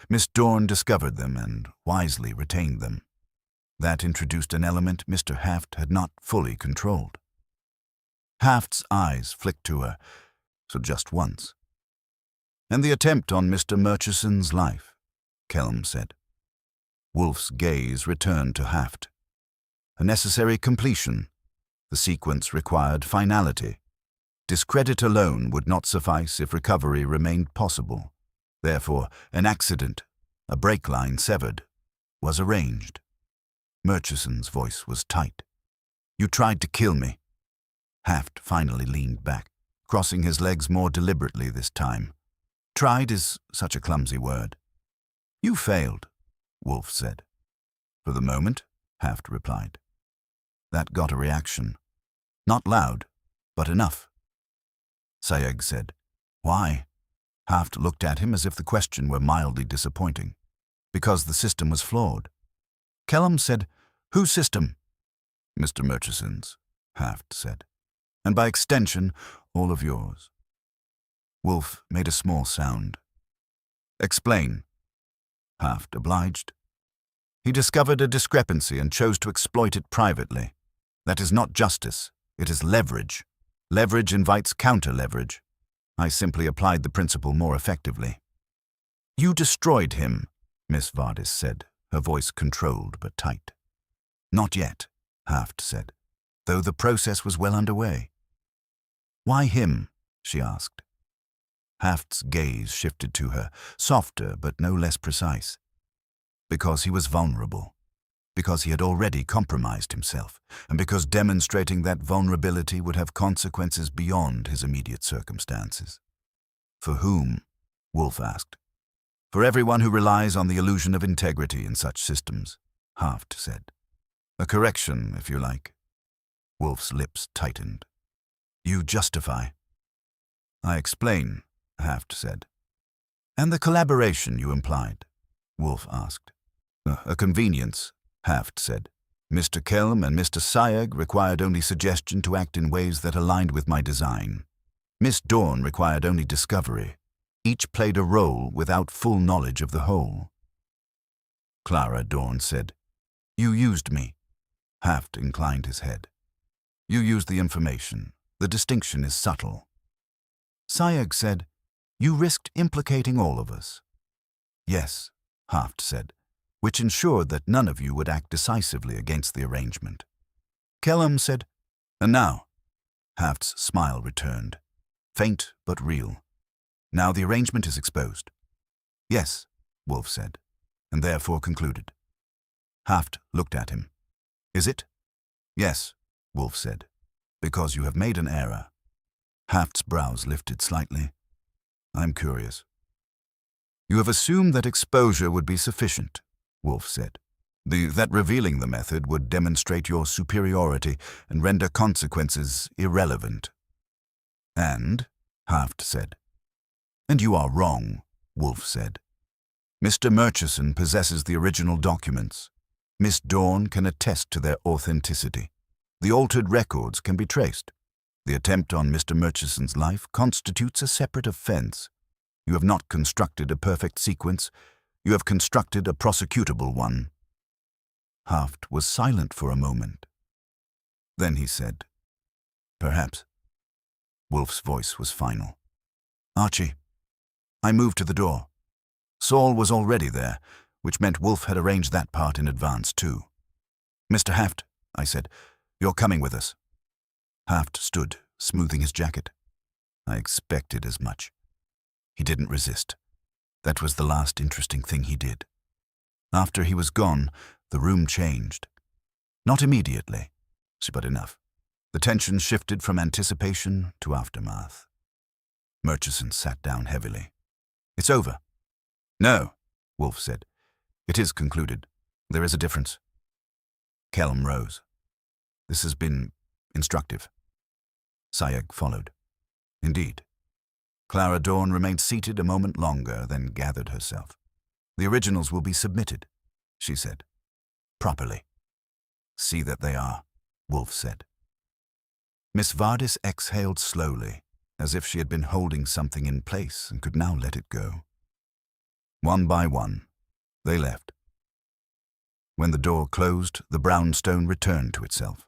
Miss Dorn discovered them and wisely retained them. That introduced an element Mr. Haft had not fully controlled. Haft's eyes flicked to her, so just once. And the attempt on Mr. Murchison's life, Kelm said. Wolfe's gaze returned to Haft. A necessary completion. The sequence required finality. Discredit alone would not suffice if recovery remained possible. Therefore, an accident, a brake line severed, was arranged. Murchison's voice was tight. You tried to kill me. Haft finally leaned back, crossing his legs more deliberately this time. Tried is such a clumsy word. You failed, Wolfe said. For the moment, Haft replied. That got a reaction. Not loud, but enough. Syaggs said, why? Haft looked at him as if the question were mildly disappointing. Because the system was flawed. Kelm said, whose system? Mr. Murchison's, Haft said. And by extension, all of yours. Wolfe made a small sound. Explain. Haft obliged. He discovered a discrepancy and chose to exploit it privately. That is not justice, it is leverage. Leverage invites counter-leverage. I simply applied the principle more effectively. You destroyed him, Miss Vardis said, her voice controlled but tight. Not yet, Haft said, though the process was well underway. Why him? She asked. Haft's gaze shifted to her, softer but no less precise. Because he was vulnerable. Because he had already compromised himself, and because demonstrating that vulnerability would have consequences beyond his immediate circumstances. For whom? Wolfe asked. For everyone who relies on the illusion of integrity in such systems, Haft said. A correction, if you like. Wolfe's lips tightened. You justify. I explain, Haft said. And the collaboration you implied? Wolfe asked. A convenience, Haft said. Mr. Kelm and Mr. Syagg required only suggestion to act in ways that aligned with my design. Miss Dorn required only discovery. Each played a role without full knowledge of the whole. Clara Dorn said, You used me. Haft inclined his head. You used the information. The distinction is subtle. Syagg said, You risked implicating all of us. Yes, Haft said, which ensured that none of you would act decisively against the arrangement. Kelm said, And now? Haft's smile returned, faint but real. Now the arrangement is exposed. Yes, Wolfe said, and therefore concluded. Haft looked at him. Is it? Yes, Wolfe said, because you have made an error. Haft's brows lifted slightly. I'm curious. You have assumed that exposure would be sufficient, Wolfe said. That revealing the method would demonstrate your superiority and render consequences irrelevant. And, Haft said. And you are wrong, Wolfe said. Mr. Murchison possesses the original documents. Miss Dorn can attest to their authenticity. The altered records can be traced. The attempt on Mr. Murchison's life constitutes a separate offense. You have not constructed a perfect sequence. You have constructed a prosecutable one. Haft was silent for a moment. Then he said, Perhaps. Wolfe's voice was final. Archie. I moved to the door. Saul was already there, which meant Wolfe had arranged that part in advance too. Mr. Haft, I said, you're coming with us. Haft stood, smoothing his jacket. I expected as much. He didn't resist. That was the last interesting thing he did. After he was gone, the room changed. Not immediately, but enough. The tension shifted from anticipation to aftermath. Murchison sat down heavily. "It's over." "No," Wolfe said. "It is concluded. There is a difference." Kelm rose. "This has been instructive." Sayegh followed. "Indeed." Clara Dorn remained seated a moment longer, then gathered herself. "The originals will be submitted," she said. "Properly." "See that they are," Wolfe said. Miss Vardis exhaled slowly, as if she had been holding something in place and could now let it go. One by one, they left. When the door closed, the brownstone returned to itself.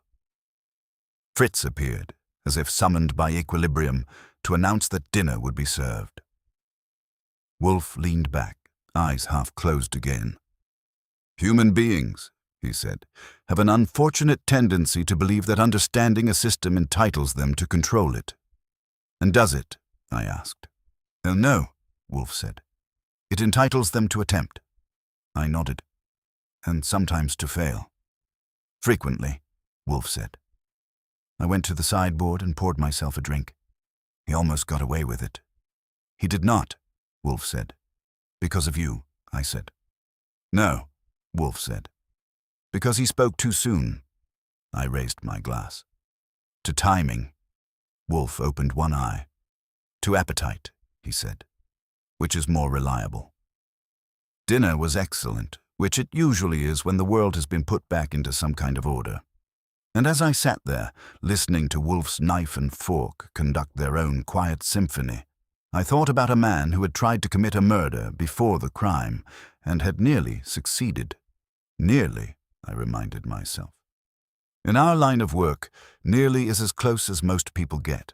Fritz appeared, as if summoned by equilibrium, to announce that dinner would be served. Wolfe leaned back, eyes half closed again. "Human beings," he said, "have an unfortunate tendency to believe that understanding a system entitles them to control it." "And does it?" I asked. "No," Wolfe said. "It entitles them to attempt." I nodded. "And sometimes to fail." "Frequently," Wolfe said. I went to the sideboard and poured myself a drink. "He almost got away with it." "He did not," Wolfe said. "Because of you," I said. "No," Wolfe said. "Because he spoke too soon." I raised my glass. "To timing." Wolfe opened one eye. "To appetite," he said. "Which is more reliable?" Dinner was excellent, which it usually is when the world has been put back into some kind of order. And as I sat there, listening to Wolfe's knife and fork conduct their own quiet symphony, I thought about a man who had tried to commit a murder before the crime and had nearly succeeded. Nearly, I reminded myself. In our line of work, nearly is as close as most people get.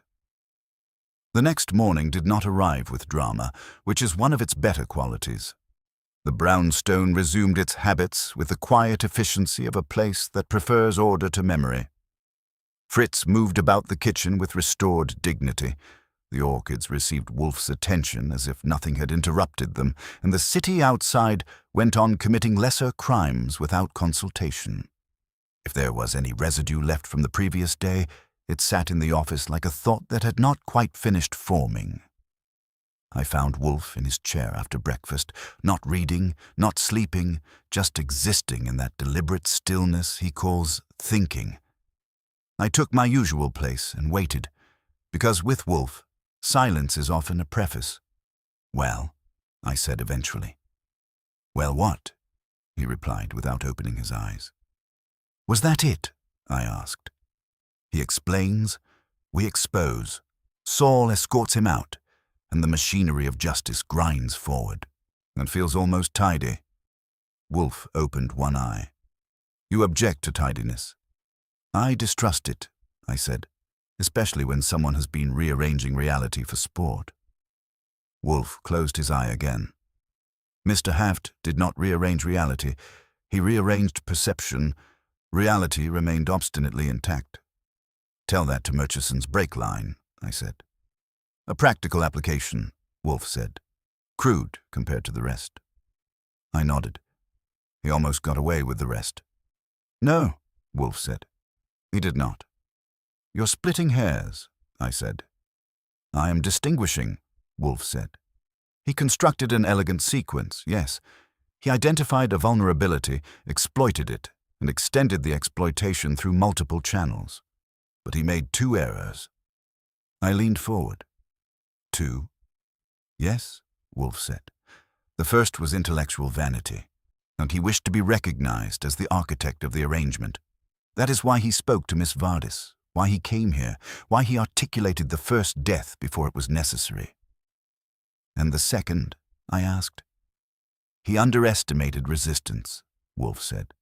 The next morning did not arrive with drama, which is one of its better qualities. The brownstone resumed its habits with the quiet efficiency of a place that prefers order to memory. Fritz moved about the kitchen with restored dignity. The orchids received Wolfe's attention as if nothing had interrupted them, and the city outside went on committing lesser crimes without consultation. If there was any residue left from the previous day, it sat in the office like a thought that had not quite finished forming. I found Wolfe in his chair after breakfast, not reading, not sleeping, just existing in that deliberate stillness he calls thinking. I took my usual place and waited, because with Wolfe, silence is often a preface. "Well," I said eventually. "Well, what?" he replied without opening his eyes. "Was that it?" I asked. "He explains, we expose. Saul escorts him out, and the machinery of justice grinds forward, and feels almost tidy." Wolfe opened one eye. "You object to tidiness." "I distrust it," I said, "especially when someone has been rearranging reality for sport." Wolfe closed his eye again. "Mr. Haft did not rearrange reality. He rearranged perception. Reality remained obstinately intact." "Tell that to Murchison's brake line," I said. "A practical application," Wolfe said. "Crude compared to the rest." I nodded. "He almost got away with the rest." "No," Wolfe said. "He did not." "You're splitting hairs," I said. "I am distinguishing," Wolfe said. "He constructed an elegant sequence, yes. He identified a vulnerability, exploited it, and extended the exploitation through multiple channels. But he made two errors." I leaned forward. "Two?" "Yes," Wolfe said. "The first was intellectual vanity, and he wished to be recognized as the architect of the arrangement. That is why he spoke to Miss Vardis, why he came here, why he articulated the first death before it was necessary." "And the second?" I asked. "He underestimated resistance," Wolfe said.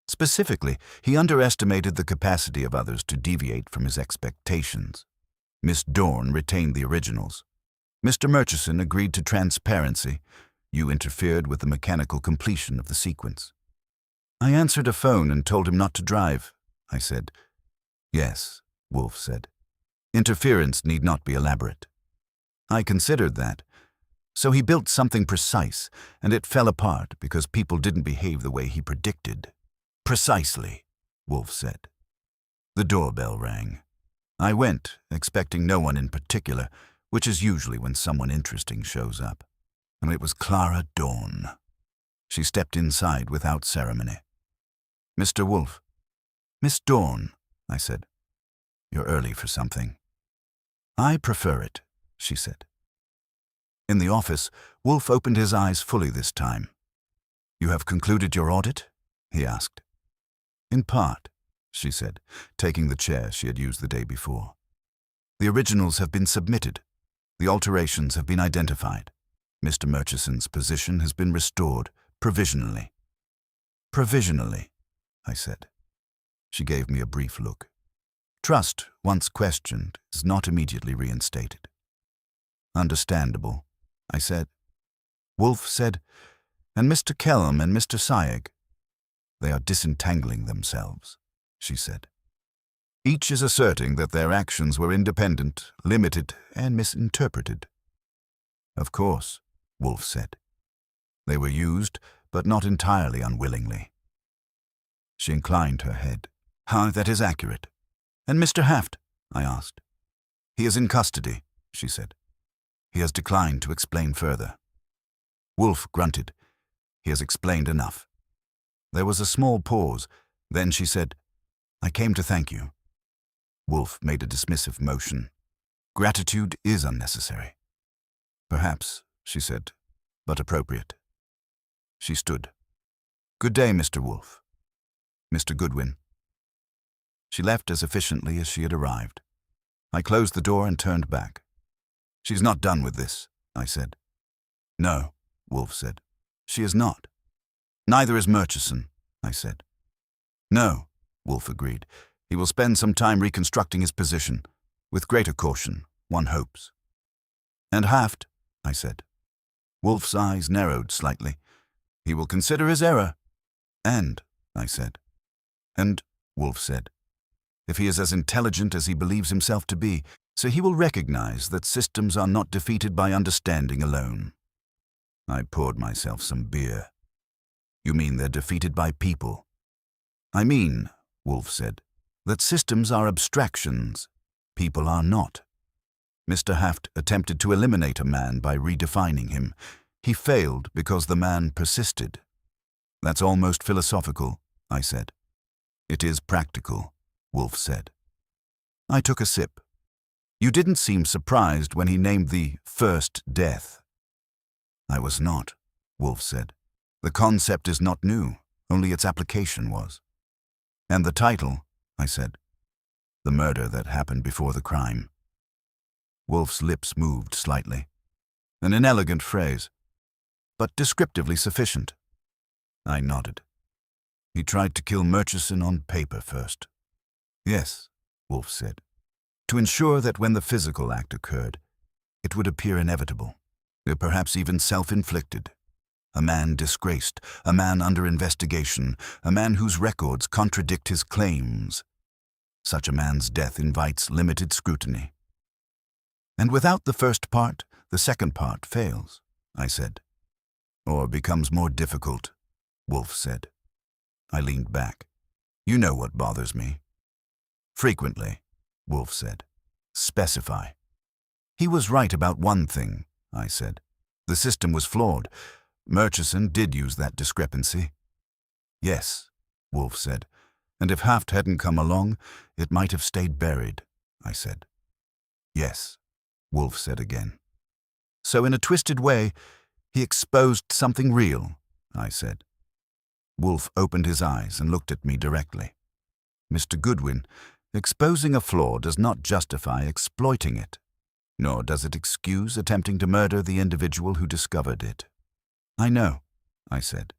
"Specifically, he underestimated the capacity of others to deviate from his expectations. Miss Dorn retained the originals. Mr. Murchison agreed to transparency. You interfered with the mechanical completion of the sequence." "I answered a phone and told him not to drive," I said. "Yes," Wolfe said. "Interference need not be elaborate." "I considered that. So he built something precise, and it fell apart because people didn't behave the way he predicted." "Precisely," Wolfe said. The doorbell rang. I went, expecting no one in particular, which is usually when someone interesting shows up. And it was Clara Dawn. She stepped inside without ceremony. "Mr. Wolfe." "Miss Dawn," I said. "You're early for something." "I prefer it," she said. In the office, Wolfe opened his eyes fully this time. "You have concluded your audit?" he asked. "In part," she said, taking the chair she had used the day before. "The originals have been submitted. The alterations have been identified. Mr. Murchison's position has been restored, provisionally." "Provisionally," I said. She gave me a brief look. Trust, once questioned, is not immediately reinstated. "Understandable," I said. Wolfe said, "And Mr. Kelm and Mr. Sayegh?" "They are disentangling themselves," she said. "Each is asserting that their actions were independent, limited, and misinterpreted." "Of course," Wolfe said. "They were used, but not entirely unwillingly." She inclined her head. "That is accurate." "And Mr. Haft?" I asked. "He is in custody," she said. "He has declined to explain further." Wolfe grunted. "He has explained enough." There was a small pause. Then she said, "I came to thank you." Wolfe made a dismissive motion. "Gratitude is unnecessary." "Perhaps," she said, "but appropriate." She stood. "Good day, Mr. Wolfe." "Mr. Goodwin." She left as efficiently as she had arrived. I closed the door and turned back. "She's not done with this," I said. "No," Wolfe said. "She is not." "Neither is Murchison," I said. "No," Wolfe agreed. "He will spend some time reconstructing his position. With greater caution, one hopes." "And Haft," I said. Wolfe's eyes narrowed slightly. "He will consider his error." "And," I said. "And," Wolfe said, "if he is as intelligent as he believes himself to be, so he will recognize that systems are not defeated by understanding alone." I poured myself some beer. "You mean they're defeated by people?" "I mean," Wolfe said, "that systems are abstractions. People are not. Mr. Haft attempted to eliminate a man by redefining him. He failed because the man persisted." "That's almost philosophical," I said. "It is practical," Wolfe said. I took a sip. "You didn't seem surprised when he named the first death." "I was not," Wolfe said. "The concept is not new, only its application was." "And the title," I said. "The murder that happened before the crime." Wolfe's lips moved slightly. "An inelegant phrase, but descriptively sufficient." I nodded. "He tried to kill Murchison on paper first." "Yes," Wolfe said, "to ensure that when the physical act occurred, it would appear inevitable, or perhaps even self-inflicted. A man disgraced, a man under investigation, a man whose records contradict his claims. Such a man's death invites limited scrutiny." "And without the first part, the second part fails," I said. "Or becomes more difficult," Wolfe said. I leaned back. "You know what bothers me." "Frequently," Wolfe said. "Specify." "He was right about one thing," I said. "The system was flawed. Murchison did use that discrepancy." "Yes," Wolfe said. "And if Haft hadn't come along, it might have stayed buried," I said. "Yes," Wolfe said again. "So in a twisted way, he exposed something real," I said. Wolfe opened his eyes and looked at me directly. "Mr. Goodwin, exposing a flaw does not justify exploiting it, nor does it excuse attempting to murder the individual who discovered it." "I know," I said.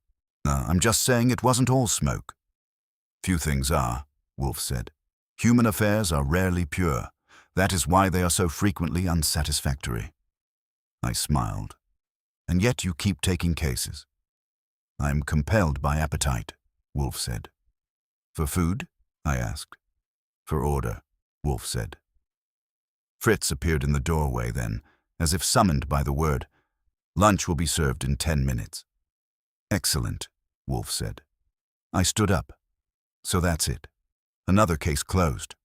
"I'm just saying it wasn't all smoke." "Few things are," Wolfe said. "Human affairs are rarely pure. That is why they are so frequently unsatisfactory." I smiled. "And yet you keep taking cases." "I am compelled by appetite," Wolfe said. "For food?" I asked. "For order," Wolfe said. Fritz appeared in the doorway then, as if summoned by the word. "Lunch will be served in 10 minutes." "Excellent," Wolfe said. I stood up. "So that's it. Another case closed."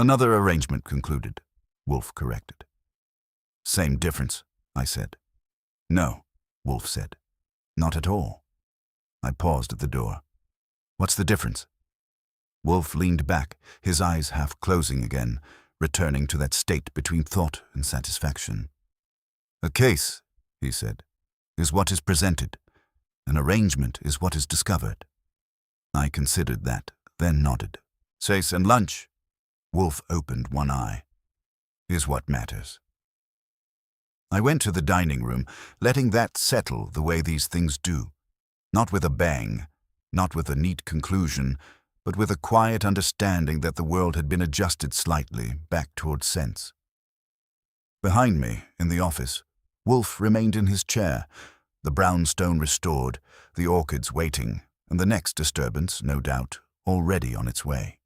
Another arrangement concluded, Wolfe corrected. Same difference, I said. No, Wolfe said. Not at all. I paused at the door. What's the difference? Wolfe leaned back, his eyes half closing again, returning to that state between thought and satisfaction. A case, he said, is what is presented. An arrangement is what is discovered. I considered that, then nodded. Sace and lunch. Wolfe opened one eye. Is what matters. I went to the dining room, letting that settle the way these things do. Not with a bang, not with a neat conclusion, but with a quiet understanding that the world had been adjusted slightly back towards sense. Behind me, in the office, Wolfe remained in his chair, the brownstone restored, the orchids waiting, and the next disturbance, no doubt, already on its way.